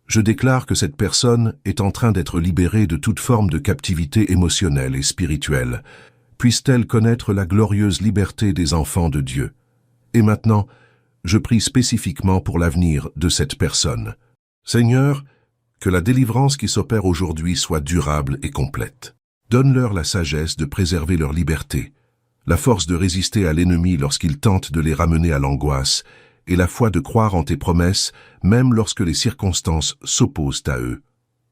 Je déclare que cette personne est en train d'être libérée de toute forme de captivité émotionnelle et spirituelle. Puisse-t-elle connaître la glorieuse liberté des enfants de Dieu. Et maintenant, je prie spécifiquement pour l'avenir de cette personne. Seigneur, que la délivrance qui s'opère aujourd'hui soit durable et complète. Donne-leur la sagesse de préserver leur liberté, la force de résister à l'ennemi lorsqu'il tente de les ramener à l'angoisse, et la foi de croire en tes promesses, même lorsque les circonstances s'opposent à eux.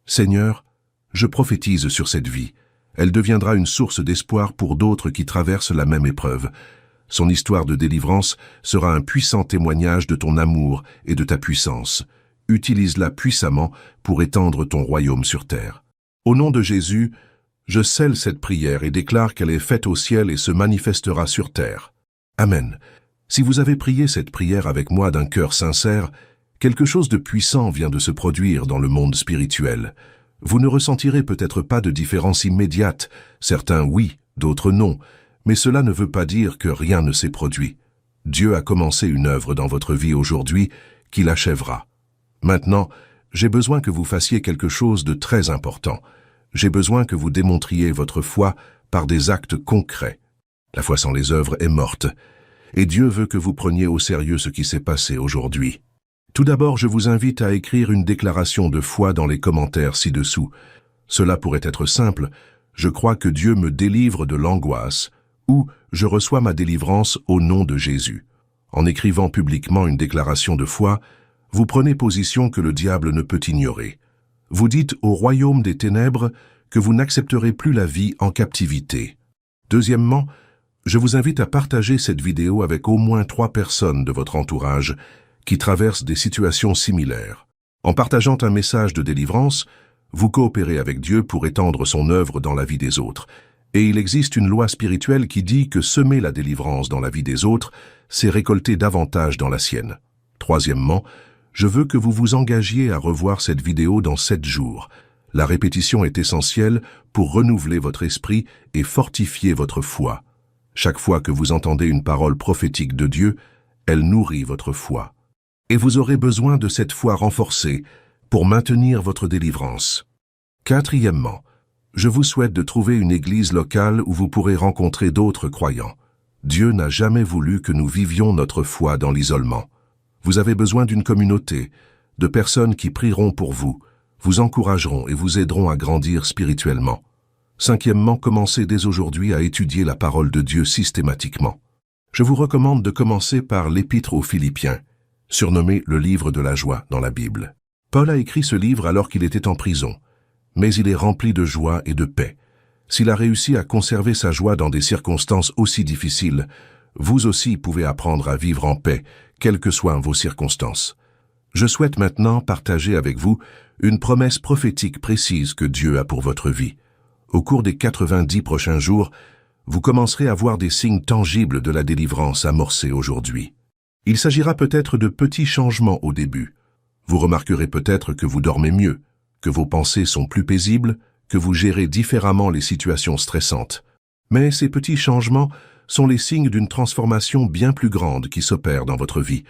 Seigneur, je prophétise sur cette vie. Elle deviendra une source d'espoir pour d'autres qui traversent la même épreuve. Son histoire de délivrance sera un puissant témoignage de ton amour et de ta puissance. Utilise-la puissamment pour étendre ton royaume sur terre. Au nom de Jésus, je scelle cette prière et déclare qu'elle est faite au ciel et se manifestera sur terre. Amen. Si vous avez prié cette prière avec moi d'un cœur sincère, quelque chose de puissant vient de se produire dans le monde spirituel. Vous ne ressentirez peut-être pas de différence immédiate, certains oui, d'autres non, mais cela ne veut pas dire que rien ne s'est produit. Dieu a commencé une œuvre dans votre vie aujourd'hui qu'il achèvera. Maintenant, j'ai besoin que vous fassiez quelque chose de très important. J'ai besoin que vous démontriez votre foi par des actes concrets. La foi sans les œuvres est morte. Et Dieu veut que vous preniez au sérieux ce qui s'est passé aujourd'hui. Tout d'abord, je vous invite à écrire une déclaration de foi dans les commentaires ci-dessous. Cela pourrait être simple. Je crois que Dieu me délivre de l'angoisse, ou je reçois ma délivrance au nom de Jésus. En écrivant publiquement une déclaration de foi, vous prenez position que le diable ne peut ignorer. Vous dites au royaume des ténèbres que vous n'accepterez plus la vie en captivité. Deuxièmement, je vous invite à partager cette vidéo avec au moins 3 personnes de votre entourage qui traversent des situations similaires. En partageant un message de délivrance, vous coopérez avec Dieu pour étendre son œuvre dans la vie des autres. Et il existe une loi spirituelle qui dit que semer la délivrance dans la vie des autres, c'est récolter davantage dans la sienne. Troisièmement, je veux que vous vous engagiez à revoir cette vidéo dans 7 jours. La répétition est essentielle pour renouveler votre esprit et fortifier votre foi. Chaque fois que vous entendez une parole prophétique de Dieu, elle nourrit votre foi. Et vous aurez besoin de cette foi renforcée pour maintenir votre délivrance. Quatrièmement, je vous souhaite de trouver une église locale où vous pourrez rencontrer d'autres croyants. Dieu n'a jamais voulu que nous vivions notre foi dans l'isolement. Vous avez besoin d'une communauté, de personnes qui prieront pour vous, vous encourageront et vous aideront à grandir spirituellement. Cinquièmement, commencez dès aujourd'hui à étudier la parole de Dieu systématiquement. Je vous recommande de commencer par l'Épître aux Philippiens, surnommé le livre de la joie dans la Bible. Paul a écrit ce livre alors qu'il était en prison, mais il est rempli de joie et de paix. S'il a réussi à conserver sa joie dans des circonstances aussi difficiles, vous aussi pouvez apprendre à vivre en paix, quelles que soient vos circonstances. Je souhaite maintenant partager avec vous une promesse prophétique précise que Dieu a pour votre vie. Au cours des 90 prochains jours, vous commencerez à voir des signes tangibles de la délivrance amorcée aujourd'hui. Il s'agira peut-être de petits changements au début. Vous remarquerez peut-être que vous dormez mieux, que vos pensées sont plus paisibles, que vous gérez différemment les situations stressantes. Mais ces petits changements sont les signes d'une transformation bien plus grande qui s'opère dans votre vie.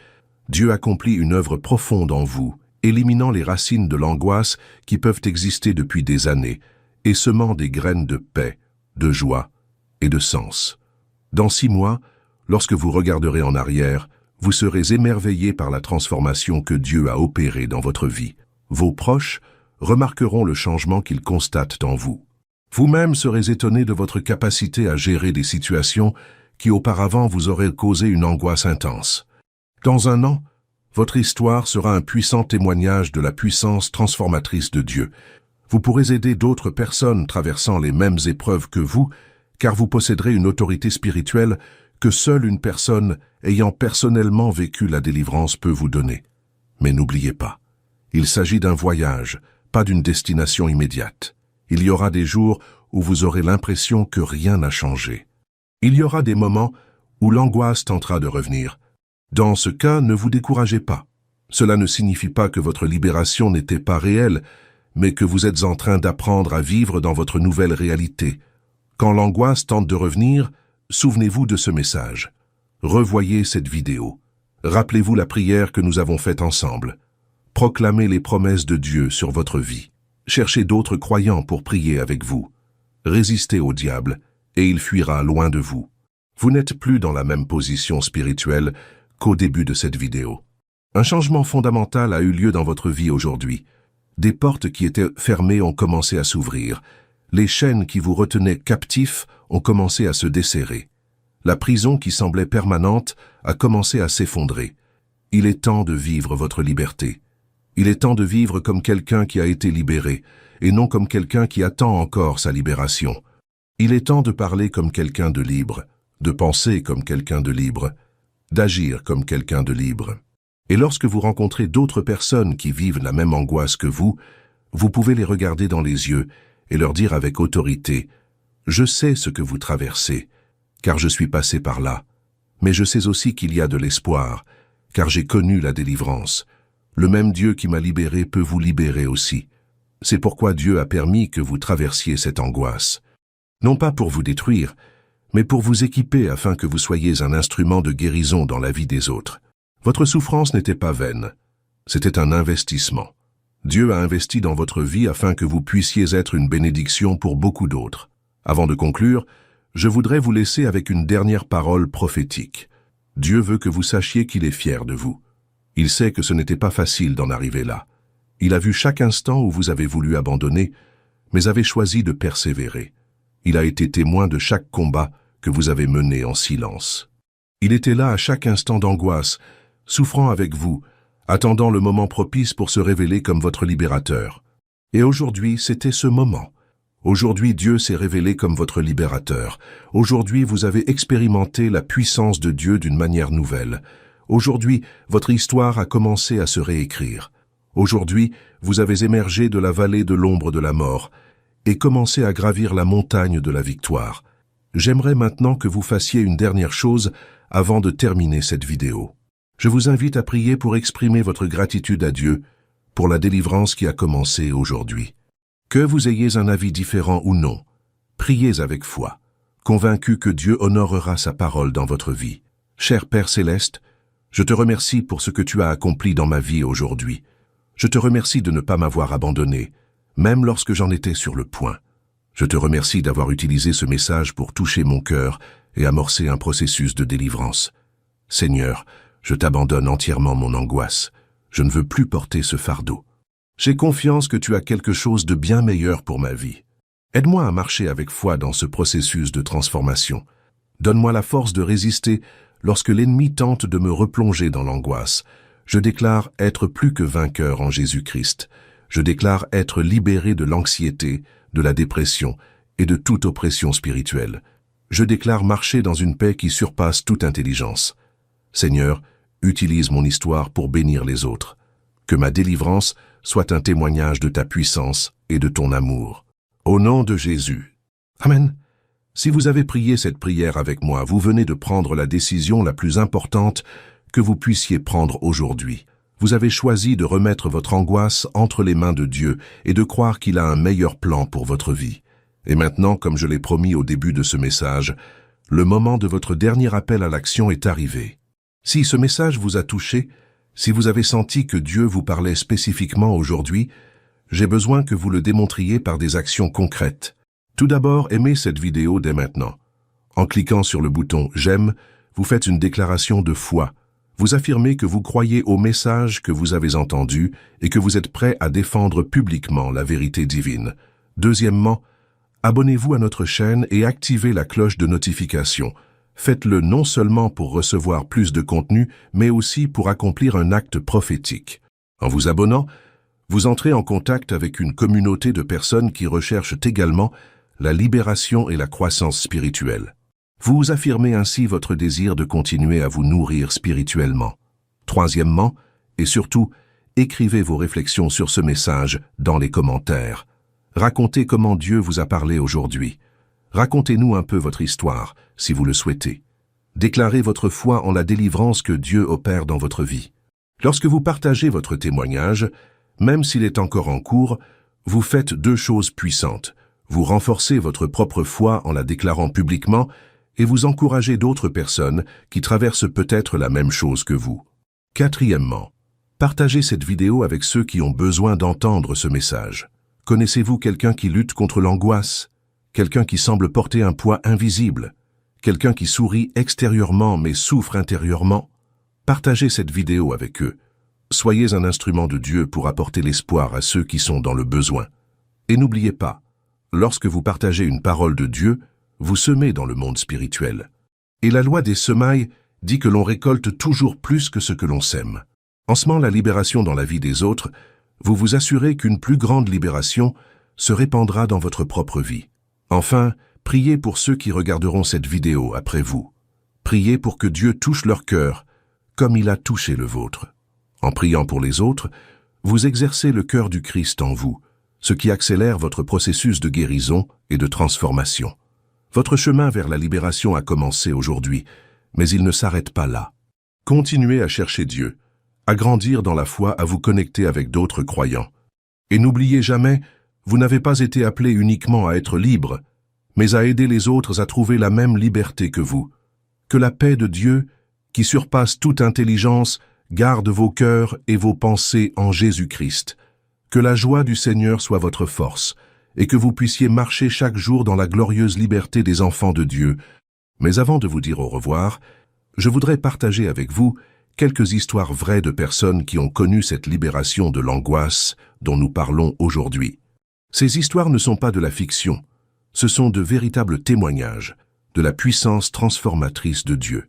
Dieu accomplit une œuvre profonde en vous, éliminant les racines de l'angoisse qui peuvent exister depuis des années et semant des graines de paix, de joie et de sens. Dans 6 mois, lorsque vous regarderez en arrière, vous serez émerveillé par la transformation que Dieu a opérée dans votre vie. Vos proches remarqueront le changement qu'ils constatent en vous. Vous-même serez étonné de votre capacité à gérer des situations qui auparavant vous auraient causé une angoisse intense. Dans 1 an, votre histoire sera un puissant témoignage de la puissance transformatrice de Dieu. Vous pourrez aider d'autres personnes traversant les mêmes épreuves que vous, car vous posséderez une autorité spirituelle que seule une personne ayant personnellement vécu la délivrance peut vous donner. Mais n'oubliez pas, il s'agit d'un voyage, pas d'une destination immédiate. Il y aura des jours où vous aurez l'impression que rien n'a changé. Il y aura des moments où l'angoisse tentera de revenir. Dans ce cas, ne vous découragez pas. Cela ne signifie pas que votre libération n'était pas réelle, mais que vous êtes en train d'apprendre à vivre dans votre nouvelle réalité. Quand l'angoisse tente de revenir, souvenez-vous de ce message. Revoyez cette vidéo. Rappelez-vous la prière que nous avons faite ensemble. Proclamez les promesses de Dieu sur votre vie. Cherchez d'autres croyants pour prier avec vous. Résistez au diable, et il fuira loin de vous. Vous n'êtes plus dans la même position spirituelle qu'au début de cette vidéo. Un changement fondamental a eu lieu dans votre vie aujourd'hui. Des portes qui étaient fermées ont commencé à s'ouvrir. Les chaînes qui vous retenaient captifs ont commencé à se desserrer. La prison qui semblait permanente a commencé à s'effondrer. Il est temps de vivre votre liberté. Il est temps de vivre comme quelqu'un qui a été libéré, et non comme quelqu'un qui attend encore sa libération. Il est temps de parler comme quelqu'un de libre, de penser comme quelqu'un de libre, d'agir comme quelqu'un de libre. Et lorsque vous rencontrez d'autres personnes qui vivent la même angoisse que vous pouvez les regarder dans les yeux et leur dire avec autorité « Je sais ce que vous traversez, car je suis passé par là, mais je sais aussi qu'il y a de l'espoir, car j'ai connu la délivrance. Le même Dieu qui m'a libéré peut vous libérer aussi. C'est pourquoi Dieu a permis que vous traversiez cette angoisse. Non pas pour vous détruire, mais pour vous équiper afin que vous soyez un instrument de guérison dans la vie des autres. Votre souffrance n'était pas vaine, c'était un investissement. Dieu a investi dans votre vie afin que vous puissiez être une bénédiction pour beaucoup d'autres. Avant de conclure, je voudrais vous laisser avec une dernière parole prophétique. Dieu veut que vous sachiez qu'il est fier de vous. Il sait que ce n'était pas facile d'en arriver là. Il a vu chaque instant où vous avez voulu abandonner, mais avez choisi de persévérer. Il a été témoin de chaque combat que vous avez mené en silence. Il était là à chaque instant d'angoisse, souffrant avec vous, attendant le moment propice pour se révéler comme votre libérateur. Et aujourd'hui, c'était ce moment. Aujourd'hui, Dieu s'est révélé comme votre libérateur. Aujourd'hui, vous avez expérimenté la puissance de Dieu d'une manière nouvelle. Aujourd'hui, votre histoire a commencé à se réécrire. Aujourd'hui, vous avez émergé de la vallée de l'ombre de la mort et commencé à gravir la montagne de la victoire. J'aimerais maintenant que vous fassiez une dernière chose avant de terminer cette vidéo. Je vous invite à prier pour exprimer votre gratitude à Dieu pour la délivrance qui a commencé aujourd'hui. Que vous ayez un avis différent ou non, priez avec foi, convaincu que Dieu honorera sa parole dans votre vie. Cher Père Céleste, je te remercie pour ce que tu as accompli dans ma vie aujourd'hui. Je te remercie de ne pas m'avoir abandonné, même lorsque j'en étais sur le point. Je te remercie d'avoir utilisé ce message pour toucher mon cœur et amorcer un processus de délivrance. Seigneur, je t'abandonne entièrement mon angoisse. Je ne veux plus porter ce fardeau. J'ai confiance que tu as quelque chose de bien meilleur pour ma vie. Aide-moi à marcher avec foi dans ce processus de transformation. Donne-moi la force de résister lorsque l'ennemi tente de me replonger dans l'angoisse. Je déclare être plus que vainqueur en Jésus-Christ. Je déclare être libéré de l'anxiété, de la dépression et de toute oppression spirituelle. Je déclare marcher dans une paix qui surpasse toute intelligence. Seigneur, utilise mon histoire pour bénir les autres. Que ma délivrance soit un témoignage de ta puissance et de ton amour. Au nom de Jésus. Amen. Si vous avez prié cette prière avec moi, vous venez de prendre la décision la plus importante que vous puissiez prendre aujourd'hui. Vous avez choisi de remettre votre angoisse entre les mains de Dieu et de croire qu'il a un meilleur plan pour votre vie. Et maintenant, comme je l'ai promis au début de ce message, le moment de votre dernier appel à l'action est arrivé. Si ce message vous a touché, si vous avez senti que Dieu vous parlait spécifiquement aujourd'hui, j'ai besoin que vous le démontriez par des actions concrètes. Tout d'abord, aimez cette vidéo dès maintenant. En cliquant sur le bouton « J'aime », vous faites une déclaration de foi. Vous affirmez que vous croyez au message que vous avez entendu et que vous êtes prêt à défendre publiquement la vérité divine. Deuxièmement, abonnez-vous à notre chaîne et activez la cloche de notification. Faites-le non seulement pour recevoir plus de contenu, mais aussi pour accomplir un acte prophétique. En vous abonnant, vous entrez en contact avec une communauté de personnes qui recherchent également la libération et la croissance spirituelle. Vous affirmez ainsi votre désir de continuer à vous nourrir spirituellement. Troisièmement, et surtout, écrivez vos réflexions sur ce message dans les commentaires. Racontez comment Dieu vous a parlé aujourd'hui. Racontez-nous un peu votre histoire, si vous le souhaitez. Déclarez votre foi en la délivrance que Dieu opère dans votre vie. Lorsque vous partagez votre témoignage, même s'il est encore en cours, vous faites deux choses puissantes. Vous renforcez votre propre foi en la déclarant publiquement et vous encouragez d'autres personnes qui traversent peut-être la même chose que vous. Quatrièmement, partagez cette vidéo avec ceux qui ont besoin d'entendre ce message. Connaissez-vous quelqu'un qui lutte contre l'angoisse? Quelqu'un qui semble porter un poids invisible? Quelqu'un qui sourit extérieurement mais souffre intérieurement? Partagez cette vidéo avec eux. Soyez un instrument de Dieu pour apporter l'espoir à ceux qui sont dans le besoin. Et n'oubliez pas, lorsque vous partagez une parole de Dieu, vous semez dans le monde spirituel. Et la loi des semailles dit que l'on récolte toujours plus que ce que l'on sème. En semant la libération dans la vie des autres, vous vous assurez qu'une plus grande libération se répandra dans votre propre vie. Enfin, priez pour ceux qui regarderont cette vidéo après vous. Priez pour que Dieu touche leur cœur, comme il a touché le vôtre. En priant pour les autres, vous exercez le cœur du Christ en vous, ce qui accélère votre processus de guérison et de transformation. Votre chemin vers la libération a commencé aujourd'hui, mais il ne s'arrête pas là. Continuez à chercher Dieu, à grandir dans la foi, à vous connecter avec d'autres croyants. Et n'oubliez jamais, vous n'avez pas été appelé uniquement à être libre, mais à aider les autres à trouver la même liberté que vous. Que la paix de Dieu, qui surpasse toute intelligence, garde vos cœurs et vos pensées en Jésus-Christ. Que la joie du Seigneur soit votre force, et que vous puissiez marcher chaque jour dans la glorieuse liberté des enfants de Dieu. Mais avant de vous dire au revoir, je voudrais partager avec vous quelques histoires vraies de personnes qui ont connu cette libération de l'angoisse dont nous parlons aujourd'hui. Ces histoires ne sont pas de la fiction, ce sont de véritables témoignages de la puissance transformatrice de Dieu.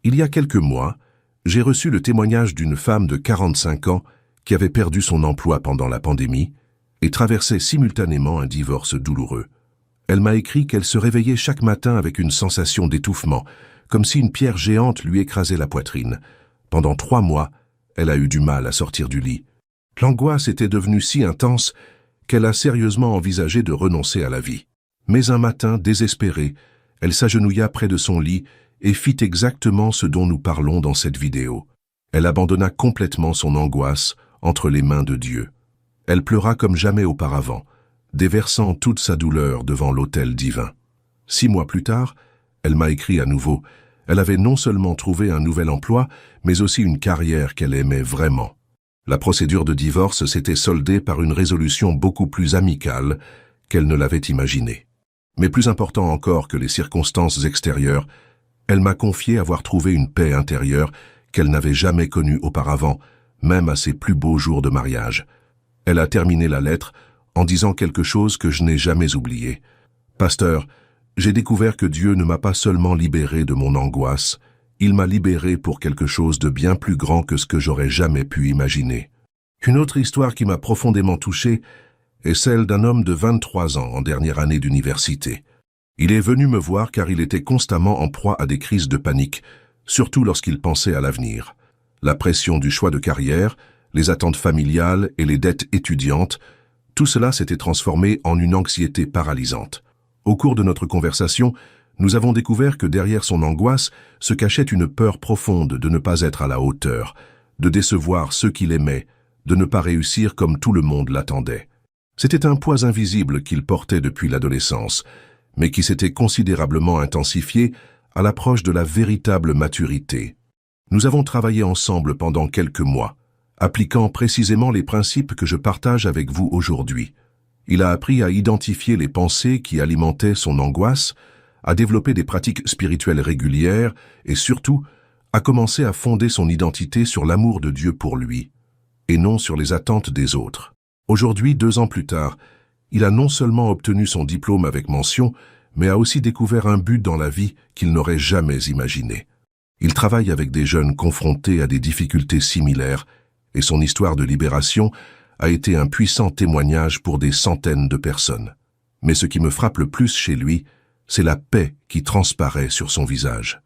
Il y a quelques mois, j'ai reçu le témoignage d'une femme de 45 ans qui avait perdu son emploi pendant la pandémie et traversait simultanément un divorce douloureux. Elle m'a écrit qu'elle se réveillait chaque matin avec une sensation d'étouffement, comme si une pierre géante lui écrasait la poitrine. Pendant 3 mois, elle a eu du mal à sortir du lit. L'angoisse était devenue si intense qu'elle a sérieusement envisagé de renoncer à la vie. Mais un matin, désespérée, elle s'agenouilla près de son lit et fit exactement ce dont nous parlons dans cette vidéo. Elle abandonna complètement son angoisse entre les mains de Dieu. Elle pleura comme jamais auparavant, déversant toute sa douleur devant l'autel divin. 6 mois plus tard, elle m'a écrit à nouveau. Elle avait non seulement trouvé un nouvel emploi, mais aussi une carrière qu'elle aimait vraiment. La procédure de divorce s'était soldée par une résolution beaucoup plus amicale qu'elle ne l'avait imaginée. Mais plus important encore que les circonstances extérieures, elle m'a confié avoir trouvé une paix intérieure qu'elle n'avait jamais connue auparavant, même à ses plus beaux jours de mariage. Elle a terminé la lettre en disant quelque chose que je n'ai jamais oublié. « Pasteur, j'ai découvert que Dieu ne m'a pas seulement libéré de mon angoisse, il m'a libéré pour quelque chose de bien plus grand que ce que j'aurais jamais pu imaginer. » Une autre histoire qui m'a profondément touché est celle d'un homme de 23 ans en dernière année d'université. Il est venu me voir car il était constamment en proie à des crises de panique, surtout lorsqu'il pensait à l'avenir. La pression du choix de carrière, les attentes familiales et les dettes étudiantes, tout cela s'était transformé en une anxiété paralysante. Au cours de notre conversation, nous avons découvert que derrière son angoisse se cachait une peur profonde de ne pas être à la hauteur, de décevoir ceux qu'il aimait, de ne pas réussir comme tout le monde l'attendait. C'était un poids invisible qu'il portait depuis l'adolescence, mais qui s'était considérablement intensifié à l'approche de la véritable maturité. Nous avons travaillé ensemble pendant quelques mois, appliquant précisément les principes que je partage avec vous aujourd'hui. Il a appris à identifier les pensées qui alimentaient son angoisse, à développer des pratiques spirituelles régulières et surtout à commencer à fonder son identité sur l'amour de Dieu pour lui, et non sur les attentes des autres. Aujourd'hui, 2 ans plus tard, il a non seulement obtenu son diplôme avec mention, mais a aussi découvert un but dans la vie qu'il n'aurait jamais imaginé. Il travaille avec des jeunes confrontés à des difficultés similaires, et son histoire de libération a été un puissant témoignage pour des centaines de personnes. Mais ce qui me frappe le plus chez lui, c'est la paix qui transparaît sur son visage.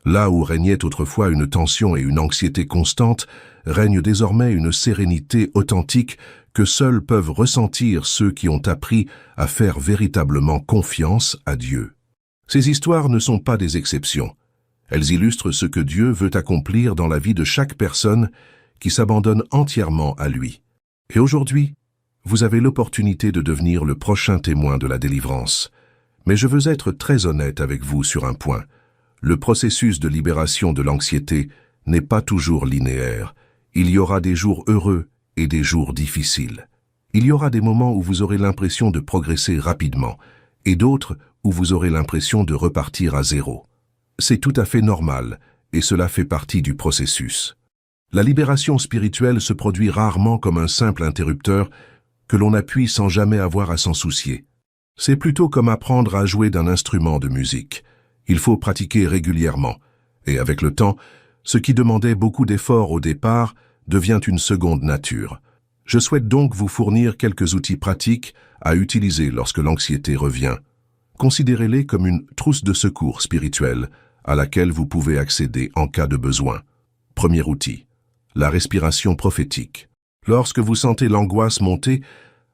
Là où régnait autrefois une tension et une anxiété constantes, règne désormais une sérénité authentique que seuls peuvent ressentir ceux qui ont appris à faire véritablement confiance à Dieu. Ces histoires ne sont pas des exceptions. Elles illustrent ce que Dieu veut accomplir dans la vie de chaque personne qui s'abandonne entièrement à lui. Et aujourd'hui, vous avez l'opportunité de devenir le prochain témoin de la délivrance. Mais je veux être très honnête avec vous sur un point. Le processus de libération de l'anxiété n'est pas toujours linéaire. Il y aura des jours heureux et des jours difficiles. Il y aura des moments où vous aurez l'impression de progresser rapidement et d'autres où vous aurez l'impression de repartir à zéro. C'est tout à fait normal et cela fait partie du processus. La libération spirituelle se produit rarement comme un simple interrupteur que l'on appuie sans jamais avoir à s'en soucier. C'est plutôt comme apprendre à jouer d'un instrument de musique. Il faut pratiquer régulièrement, et avec le temps, ce qui demandait beaucoup d'efforts au départ devient une seconde nature. Je souhaite donc vous fournir quelques outils pratiques à utiliser lorsque l'anxiété revient. Considérez-les comme une trousse de secours spirituelle à laquelle vous pouvez accéder en cas de besoin. Premier outil, la respiration prophétique. Lorsque vous sentez l'angoisse monter,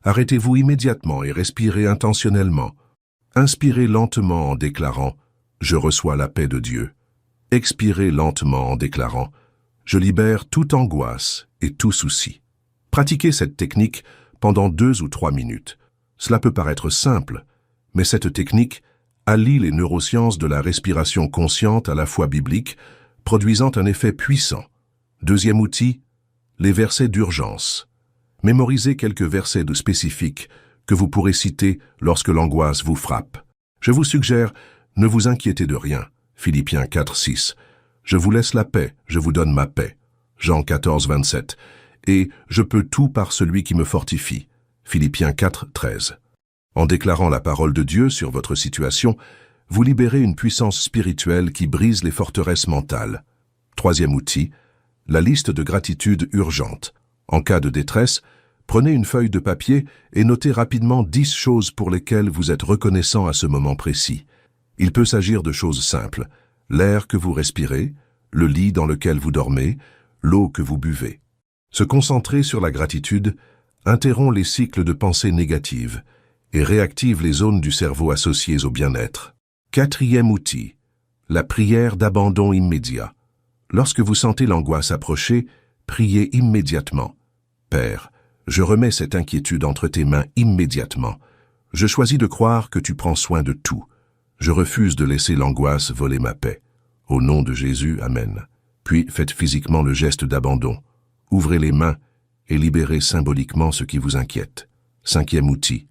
arrêtez-vous immédiatement et respirez intentionnellement. Inspirez lentement en déclarant « Je reçois la paix de Dieu ». Expirez lentement en déclarant « Je libère toute angoisse et tout souci ». Pratiquez cette technique pendant 2 ou 3 minutes. Cela peut paraître simple, mais cette technique allie les neurosciences de la respiration consciente à la fois biblique, produisant un effet puissant. Deuxième outil, les versets d'urgence. Mémorisez quelques versets spécifiques que vous pourrez citer lorsque l'angoisse vous frappe. Je vous suggère, ne vous inquiétez de rien. Philippiens 4, 6. Je vous laisse la paix, je vous donne ma paix. Jean 14, 27. Et je peux tout par celui qui me fortifie. Philippiens 4, 13. En déclarant la parole de Dieu sur votre situation, vous libérez une puissance spirituelle qui brise les forteresses mentales. Troisième outil, la liste de gratitude urgente. En cas de détresse, prenez une feuille de papier et notez rapidement 10 choses pour lesquelles vous êtes reconnaissant à ce moment précis. Il peut s'agir de choses simples, l'air que vous respirez, le lit dans lequel vous dormez, l'eau que vous buvez. Se concentrer sur la gratitude interrompt les cycles de pensée négatives et réactive les zones du cerveau associées au bien-être. Quatrième outil, la prière d'abandon immédiat. Lorsque vous sentez l'angoisse approcher, priez immédiatement. Père, je remets cette inquiétude entre tes mains immédiatement. Je choisis de croire que tu prends soin de tout. Je refuse de laisser l'angoisse voler ma paix. Au nom de Jésus, Amen. Puis faites physiquement le geste d'abandon. Ouvrez les mains et libérez symboliquement ce qui vous inquiète. Cinquième outil,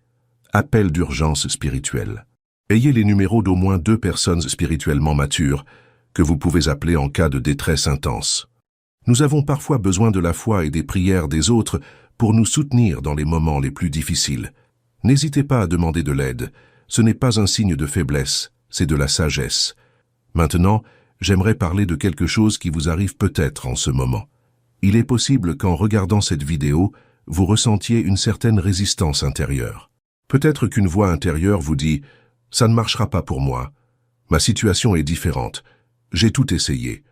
appel d'urgence spirituelle. Ayez les numéros d'au moins 2 personnes spirituellement matures que vous pouvez appeler en cas de détresse intense. Nous avons parfois besoin de la foi et des prières des autres pour nous soutenir dans les moments les plus difficiles. N'hésitez pas à demander de l'aide. Ce n'est pas un signe de faiblesse, c'est de la sagesse. Maintenant, j'aimerais parler de quelque chose qui vous arrive peut-être en ce moment. Il est possible qu'en regardant cette vidéo, vous ressentiez une certaine résistance intérieure. Peut-être qu'une voix intérieure vous dit « Ça ne marchera pas pour moi. Ma situation est différente. J'ai tout essayé. »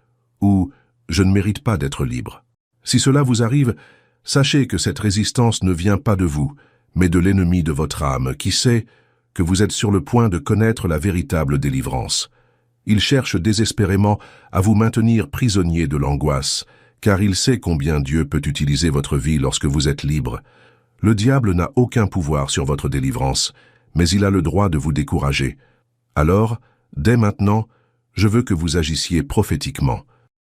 ou « Je ne mérite pas d'être libre. » Si cela vous arrive, sachez que cette résistance ne vient pas de vous, mais de l'ennemi de votre âme qui sait que vous êtes sur le point de connaître la véritable délivrance. Il cherche désespérément à vous maintenir prisonnier de l'angoisse, car il sait combien Dieu peut utiliser votre vie lorsque vous êtes libre. Le diable n'a aucun pouvoir sur votre délivrance, mais il a le droit de vous décourager. Alors, dès maintenant, je veux que vous agissiez prophétiquement.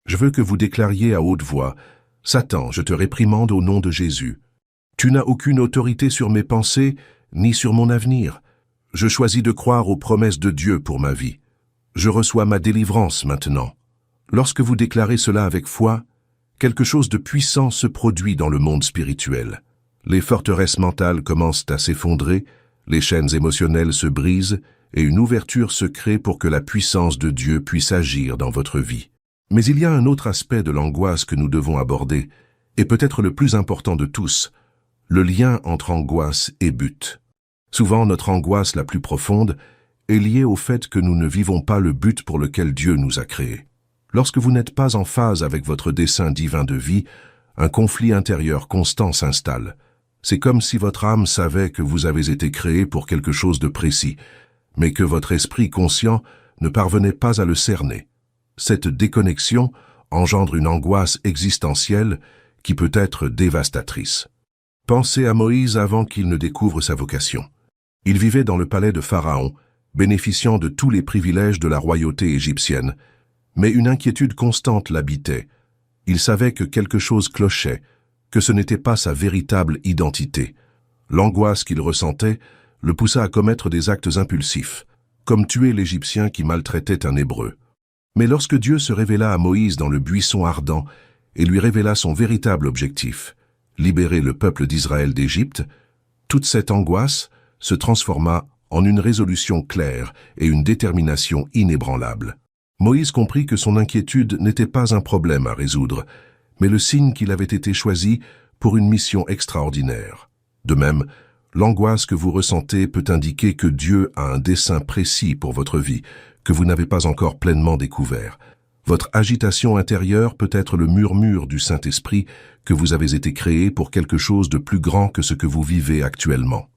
Je veux que vous déclariez à haute voix, « Satan, je te réprimande au nom de Jésus. Tu n'as aucune autorité sur mes pensées, ni sur mon avenir. Je choisis de croire aux promesses de Dieu pour ma vie. Je reçois ma délivrance maintenant. » Lorsque vous déclarez cela avec foi, quelque chose de puissant se produit dans le monde spirituel. Les forteresses mentales commencent à s'effondrer, les chaînes émotionnelles se brisent et une ouverture se crée pour que la puissance de Dieu puisse agir dans votre vie. Mais il y a un autre aspect de l'angoisse que nous devons aborder, et peut-être le plus important de tous, le lien entre angoisse et but. Souvent, notre angoisse la plus profonde est liée au fait que nous ne vivons pas le but pour lequel Dieu nous a créés. Lorsque vous n'êtes pas en phase avec votre dessein divin de vie, un conflit intérieur constant s'installe. C'est comme si votre âme savait que vous avez été créé pour quelque chose de précis, mais que votre esprit conscient ne parvenait pas à le cerner. Cette déconnexion engendre une angoisse existentielle qui peut être dévastatrice. Pensez à Moïse avant qu'il ne découvre sa vocation. Il vivait dans le palais de Pharaon, bénéficiant de tous les privilèges de la royauté égyptienne, mais une inquiétude constante l'habitait. Il savait que quelque chose clochait, que ce n'était pas sa véritable identité. L'angoisse qu'il ressentait le poussa à commettre des actes impulsifs, comme tuer l'Égyptien qui maltraitait un Hébreu. Mais lorsque Dieu se révéla à Moïse dans le buisson ardent et lui révéla son véritable objectif, libérer le peuple d'Israël d'Égypte, toute cette angoisse se transforma en une résolution claire et une détermination inébranlable. Moïse comprit que son inquiétude n'était pas un problème à résoudre, mais le signe qu'il avait été choisi pour une mission extraordinaire. De même, l'angoisse que vous ressentez peut indiquer que Dieu a un dessein précis pour votre vie, que vous n'avez pas encore pleinement découvert. Votre agitation intérieure peut être le murmure du Saint-Esprit que vous avez été créé pour quelque chose de plus grand que ce que vous vivez actuellement.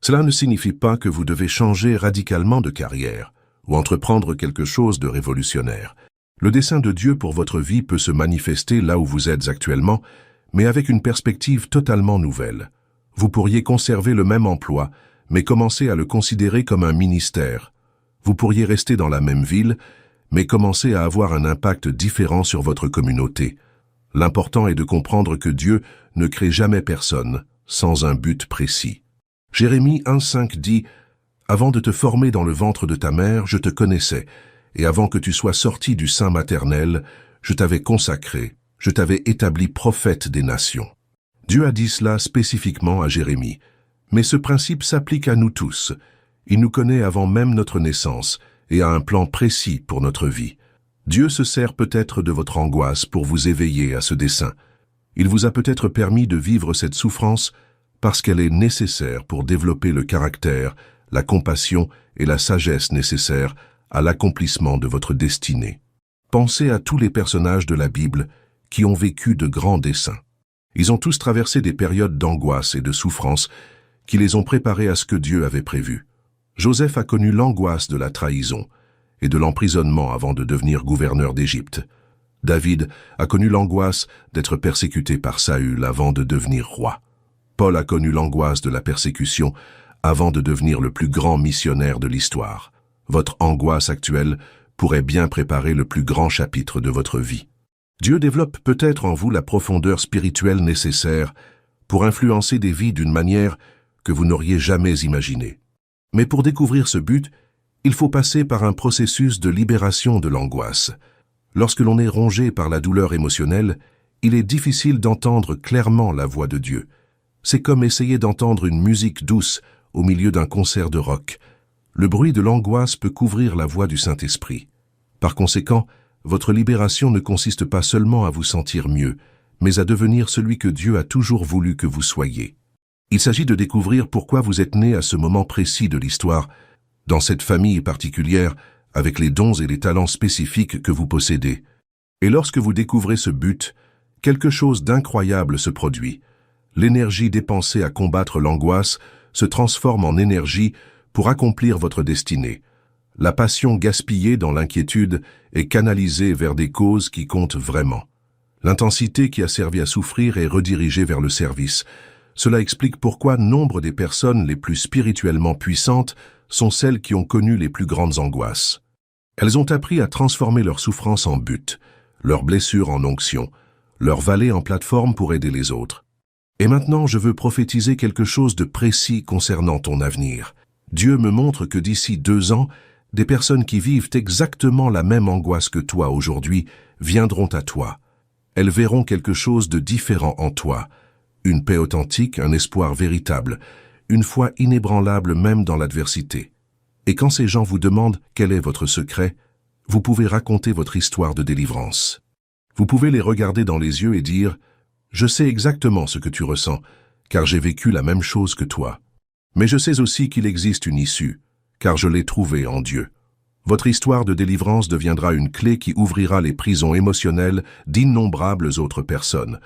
Cela ne signifie pas que vous devez changer radicalement de carrière ou entreprendre quelque chose de révolutionnaire. Le dessein de Dieu pour votre vie peut se manifester là où vous êtes actuellement, mais avec une perspective totalement nouvelle. Vous pourriez conserver le même emploi, mais commencer à le considérer comme un ministère. Vous pourriez rester dans la même ville, mais commencer à avoir un impact différent sur votre communauté. L'important est de comprendre que Dieu ne crée jamais personne sans un but précis. Jérémie 1,5 dit « Avant de te former dans le ventre de ta mère, je te connaissais, et avant que tu sois sorti du sein maternel, je t'avais consacré, je t'avais établi prophète des nations. » Dieu a dit cela spécifiquement à Jérémie, mais ce principe s'applique à nous tous. Il nous connaît avant même notre naissance et a un plan précis pour notre vie. Dieu se sert peut-être de votre angoisse pour vous éveiller à ce dessein. Il vous a peut-être permis de vivre cette souffrance parce qu'elle est nécessaire pour développer le caractère, la compassion et la sagesse nécessaires à l'accomplissement de votre destinée. Pensez à tous les personnages de la Bible qui ont vécu de grands desseins. Ils ont tous traversé des périodes d'angoisse et de souffrance qui les ont préparés à ce que Dieu avait prévu. Joseph a connu l'angoisse de la trahison et de l'emprisonnement avant de devenir gouverneur d'Égypte. David a connu l'angoisse d'être persécuté par Saül avant de devenir roi. Paul a connu l'angoisse de la persécution avant de devenir le plus grand missionnaire de l'histoire. Votre angoisse actuelle pourrait bien préparer le plus grand chapitre de votre vie. Dieu développe peut-être en vous la profondeur spirituelle nécessaire pour influencer des vies d'une manière que vous n'auriez jamais imaginée. Mais pour découvrir ce but, il faut passer par un processus de libération de l'angoisse. Lorsque l'on est rongé par la douleur émotionnelle, il est difficile d'entendre clairement la voix de Dieu. C'est comme essayer d'entendre une musique douce au milieu d'un concert de rock. Le bruit de l'angoisse peut couvrir la voix du Saint-Esprit. Par conséquent, votre libération ne consiste pas seulement à vous sentir mieux, mais à devenir celui que Dieu a toujours voulu que vous soyez. Il s'agit de découvrir pourquoi vous êtes né à ce moment précis de l'histoire, dans cette famille particulière, avec les dons et les talents spécifiques que vous possédez. Et lorsque vous découvrez ce but, quelque chose d'incroyable se produit. L'énergie dépensée à combattre l'angoisse se transforme en énergie pour accomplir votre destinée. La passion gaspillée dans l'inquiétude est canalisée vers des causes qui comptent vraiment. L'intensité qui a servi à souffrir est redirigée vers le service. Cela explique pourquoi nombre des personnes les plus spirituellement puissantes sont celles qui ont connu les plus grandes angoisses. Elles ont appris à transformer leur souffrance en but, leurs blessures en onction, leur vallée en plateforme pour aider les autres. Et maintenant, je veux prophétiser quelque chose de précis concernant ton avenir. Dieu me montre que d'ici 2 ans, des personnes qui vivent exactement la même angoisse que toi aujourd'hui viendront à toi. Elles verront quelque chose de différent en toi, une paix authentique, un espoir véritable, une foi inébranlable même dans l'adversité. Et quand ces gens vous demandent quel est votre secret, vous pouvez raconter votre histoire de délivrance. Vous pouvez les regarder dans les yeux et dire « Je sais exactement ce que tu ressens, car j'ai vécu la même chose que toi. Mais je sais aussi qu'il existe une issue, car je l'ai trouvée en Dieu. » Votre histoire de délivrance deviendra une clé qui ouvrira les prisons émotionnelles d'innombrables autres personnes.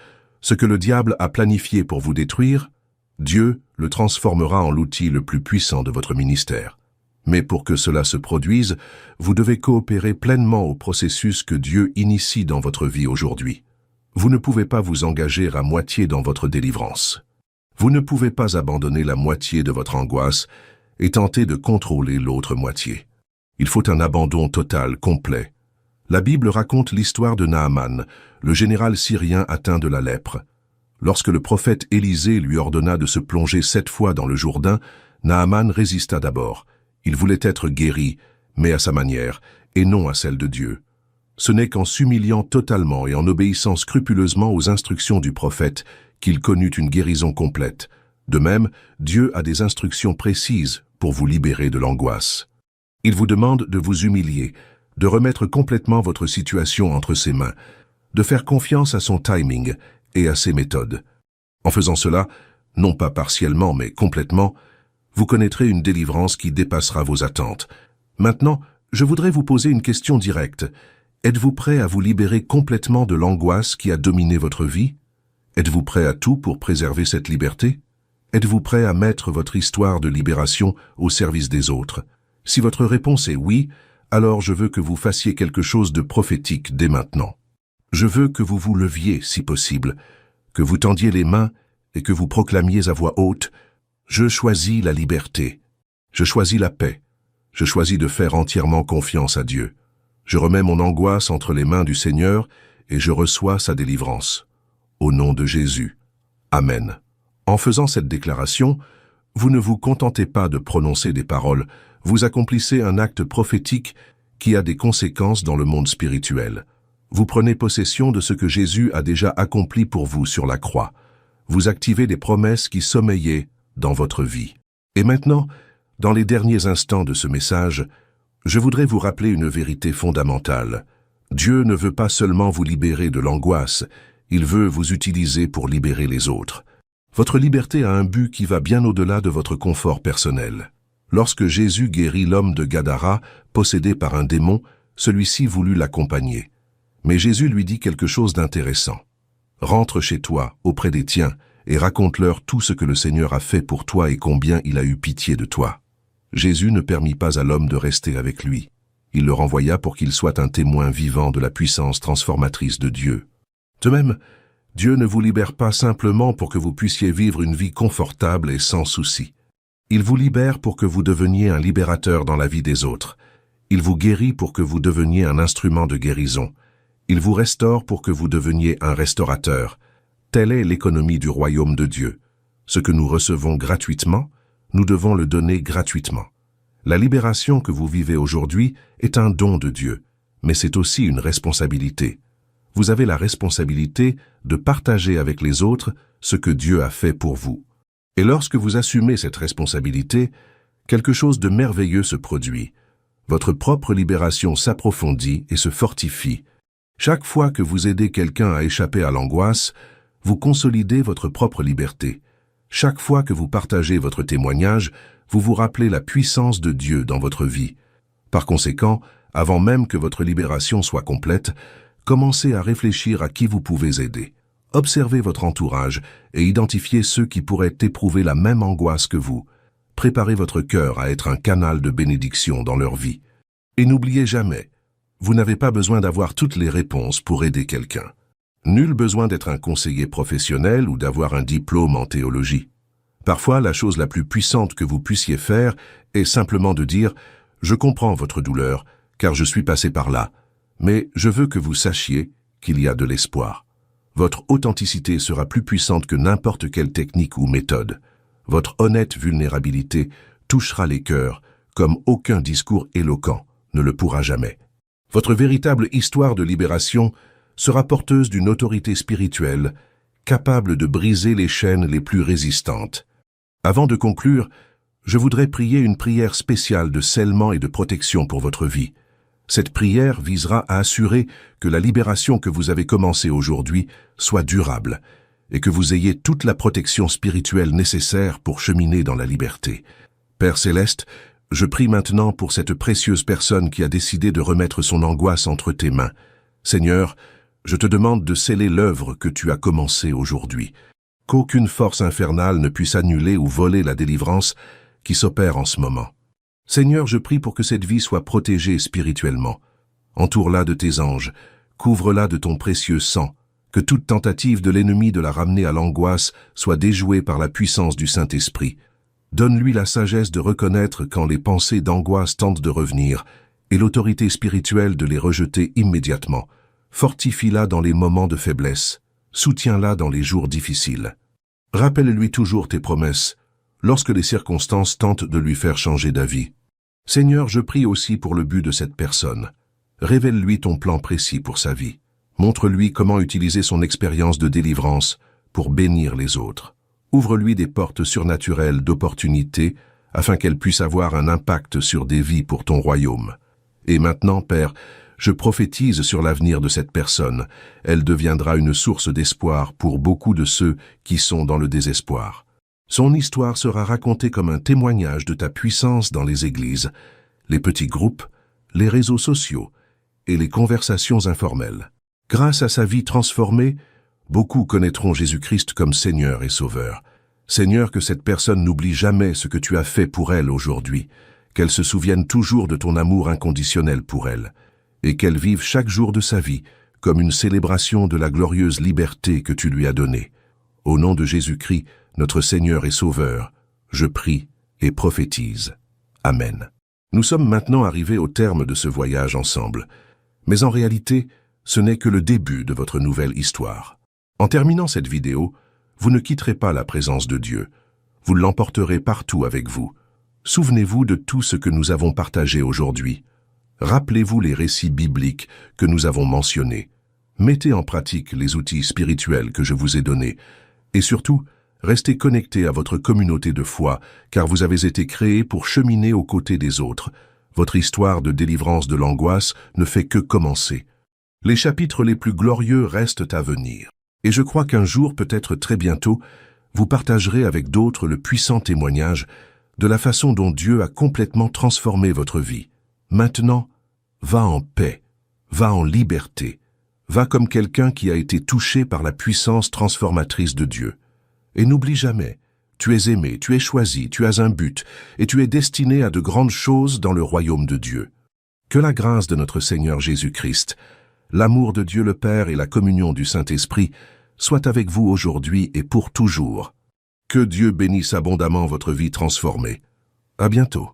Ce que le diable a planifié pour vous détruire, Dieu le transformera en l'outil le plus puissant de votre ministère. Mais pour que cela se produise, vous devez coopérer pleinement au processus que Dieu initie dans votre vie aujourd'hui. Vous ne pouvez pas vous engager à moitié dans votre délivrance. Vous ne pouvez pas abandonner la moitié de votre angoisse et tenter de contrôler l'autre moitié. Il faut un abandon total, complet. La Bible raconte l'histoire de Naaman, le général syrien atteint de la lèpre. Lorsque le prophète Élisée lui ordonna de se plonger 7 fois dans le Jourdain, Naaman résista d'abord. Il voulait être guéri, mais à sa manière, et non à celle de Dieu. Ce n'est qu'en s'humiliant totalement et en obéissant scrupuleusement aux instructions du prophète qu'il connut une guérison complète. De même, Dieu a des instructions précises pour vous libérer de l'angoisse. Il vous demande de vous humilier, de remettre complètement votre situation entre ses mains, de faire confiance à son timing et à ses méthodes. En faisant cela, non pas partiellement mais complètement, vous connaîtrez une délivrance qui dépassera vos attentes. Maintenant, je voudrais vous poser une question directe. Êtes-vous prêt à vous libérer complètement de l'angoisse qui a dominé votre vie? Êtes-vous prêt à tout pour préserver cette liberté? Êtes-vous prêt à mettre votre histoire de libération au service des autres? Si votre réponse est oui, alors je veux que vous fassiez quelque chose de prophétique dès maintenant. Je veux que vous vous leviez, si possible, que vous tendiez les mains et que vous proclamiez à voix haute « Je choisis la liberté, je choisis la paix, je choisis de faire entièrement confiance à Dieu. Je remets mon angoisse entre les mains du Seigneur et je reçois sa délivrance. Au nom de Jésus. Amen. » En faisant cette déclaration, vous ne vous contentez pas de prononcer des paroles, vous accomplissez un acte prophétique qui a des conséquences dans le monde spirituel. Vous prenez possession de ce que Jésus a déjà accompli pour vous sur la croix. Vous activez des promesses qui sommeillaient dans votre vie. Et maintenant, dans les derniers instants de ce message, je voudrais vous rappeler une vérité fondamentale. Dieu ne veut pas seulement vous libérer de l'angoisse, il veut vous utiliser pour libérer les autres. Votre liberté a un but qui va bien au-delà de votre confort personnel. Lorsque Jésus guérit l'homme de Gadara, possédé par un démon, celui-ci voulut l'accompagner. Mais Jésus lui dit quelque chose d'intéressant. « Rentre chez toi, auprès des tiens, et raconte-leur tout ce que le Seigneur a fait pour toi et combien il a eu pitié de toi. » Jésus ne permit pas à l'homme de rester avec lui. Il le renvoya pour qu'il soit un témoin vivant de la puissance transformatrice de Dieu. De même, Dieu ne vous libère pas simplement pour que vous puissiez vivre une vie confortable et sans souci. Il vous libère pour que vous deveniez un libérateur dans la vie des autres. Il vous guérit pour que vous deveniez un instrument de guérison. Il vous restaure pour que vous deveniez un restaurateur. Telle est l'économie du royaume de Dieu. Ce que nous recevons gratuitement, nous devons le donner gratuitement. La libération que vous vivez aujourd'hui est un don de Dieu, mais c'est aussi une responsabilité. Vous avez la responsabilité de partager avec les autres ce que Dieu a fait pour vous. Et lorsque vous assumez cette responsabilité, quelque chose de merveilleux se produit. Votre propre libération s'approfondit et se fortifie. Chaque fois que vous aidez quelqu'un à échapper à l'angoisse, vous consolidez votre propre liberté. Chaque fois que vous partagez votre témoignage, vous vous rappelez la puissance de Dieu dans votre vie. Par conséquent, avant même que votre libération soit complète, commencez à réfléchir à qui vous pouvez aider. Observez votre entourage et identifiez ceux qui pourraient éprouver la même angoisse que vous. préparez votre cœur à être un canal de bénédiction dans leur vie. Et n'oubliez jamais, vous n'avez pas besoin d'avoir toutes les réponses pour aider quelqu'un. Nul besoin d'être un conseiller professionnel ou d'avoir un diplôme en théologie. Parfois, la chose la plus puissante que vous puissiez faire est simplement de dire « Je comprends votre douleur, car je suis passé par là, mais je veux que vous sachiez qu'il y a de l'espoir. » Votre authenticité sera plus puissante que n'importe quelle technique ou méthode. Votre honnête vulnérabilité touchera les cœurs comme aucun discours éloquent ne le pourra jamais. Votre véritable histoire de libération sera porteuse d'une autorité spirituelle capable de briser les chaînes les plus résistantes. Avant de conclure, je voudrais prier une prière spéciale de scellement et de protection pour votre vie. Cette prière visera à assurer que la libération que vous avez commencée aujourd'hui soit durable et que vous ayez toute la protection spirituelle nécessaire pour cheminer dans la liberté. Père Céleste, je prie maintenant pour cette précieuse personne qui a décidé de remettre son angoisse entre tes mains. Seigneur, je te demande de sceller l'œuvre que tu as commencée aujourd'hui. Qu'aucune force infernale ne puisse annuler ou voler la délivrance qui s'opère en ce moment. Seigneur, je prie pour que cette vie soit protégée spirituellement. Entoure-la de tes anges, couvre-la de ton précieux sang, que toute tentative de l'ennemi de la ramener à l'angoisse soit déjouée par la puissance du Saint-Esprit. Donne-lui la sagesse de reconnaître quand les pensées d'angoisse tentent de revenir, et l'autorité spirituelle de les rejeter immédiatement. Fortifie-la dans les moments de faiblesse, soutiens-la dans les jours difficiles. Rappelle-lui toujours tes promesses, lorsque les circonstances tentent de lui faire changer d'avis. Seigneur, je prie aussi pour le but de cette personne. Révèle-lui ton plan précis pour sa vie. Montre-lui comment utiliser son expérience de délivrance pour bénir les autres. Ouvre-lui des portes surnaturelles d'opportunités afin qu'elle puisse avoir un impact sur des vies pour ton royaume. Et maintenant, Père, je prophétise sur l'avenir de cette personne. Elle deviendra une source d'espoir pour beaucoup de ceux qui sont dans le désespoir. Son histoire sera racontée comme un témoignage de ta puissance dans les églises, les petits groupes, les réseaux sociaux et les conversations informelles. Grâce à sa vie transformée, beaucoup connaîtront Jésus-Christ comme Seigneur et Sauveur. Seigneur, que cette personne n'oublie jamais ce que tu as fait pour elle aujourd'hui, qu'elle se souvienne toujours de ton amour inconditionnel pour elle, et qu'elle vive chaque jour de sa vie comme une célébration de la glorieuse liberté que tu lui as donnée. Au nom de Jésus-Christ, notre Seigneur et Sauveur, je prie et prophétise. Amen. Nous sommes maintenant arrivés au terme de ce voyage ensemble, mais en réalité, ce n'est que le début de votre nouvelle histoire. En terminant cette vidéo, vous ne quitterez pas la présence de Dieu. Vous l'emporterez partout avec vous. Souvenez-vous de tout ce que nous avons partagé aujourd'hui. Rappelez-vous les récits bibliques que nous avons mentionnés. Mettez en pratique les outils spirituels que je vous ai donnés. Et surtout, restez connectés à votre communauté de foi, car vous avez été créés pour cheminer aux côtés des autres. Votre histoire de délivrance de l'angoisse ne fait que commencer. Les chapitres les plus glorieux restent à venir. Et je crois qu'un jour, peut-être très bientôt, vous partagerez avec d'autres le puissant témoignage de la façon dont Dieu a complètement transformé votre vie. Maintenant, va en paix, va en liberté, va comme quelqu'un qui a été touché par la puissance transformatrice de Dieu. Et n'oublie jamais, tu es aimé, tu es choisi, tu as un but, et tu es destiné à de grandes choses dans le royaume de Dieu. Que la grâce de notre Seigneur Jésus-Christ, l'amour de Dieu le Père et la communion du Saint-Esprit soient avec vous aujourd'hui et pour toujours. Que Dieu bénisse abondamment votre vie transformée. À bientôt.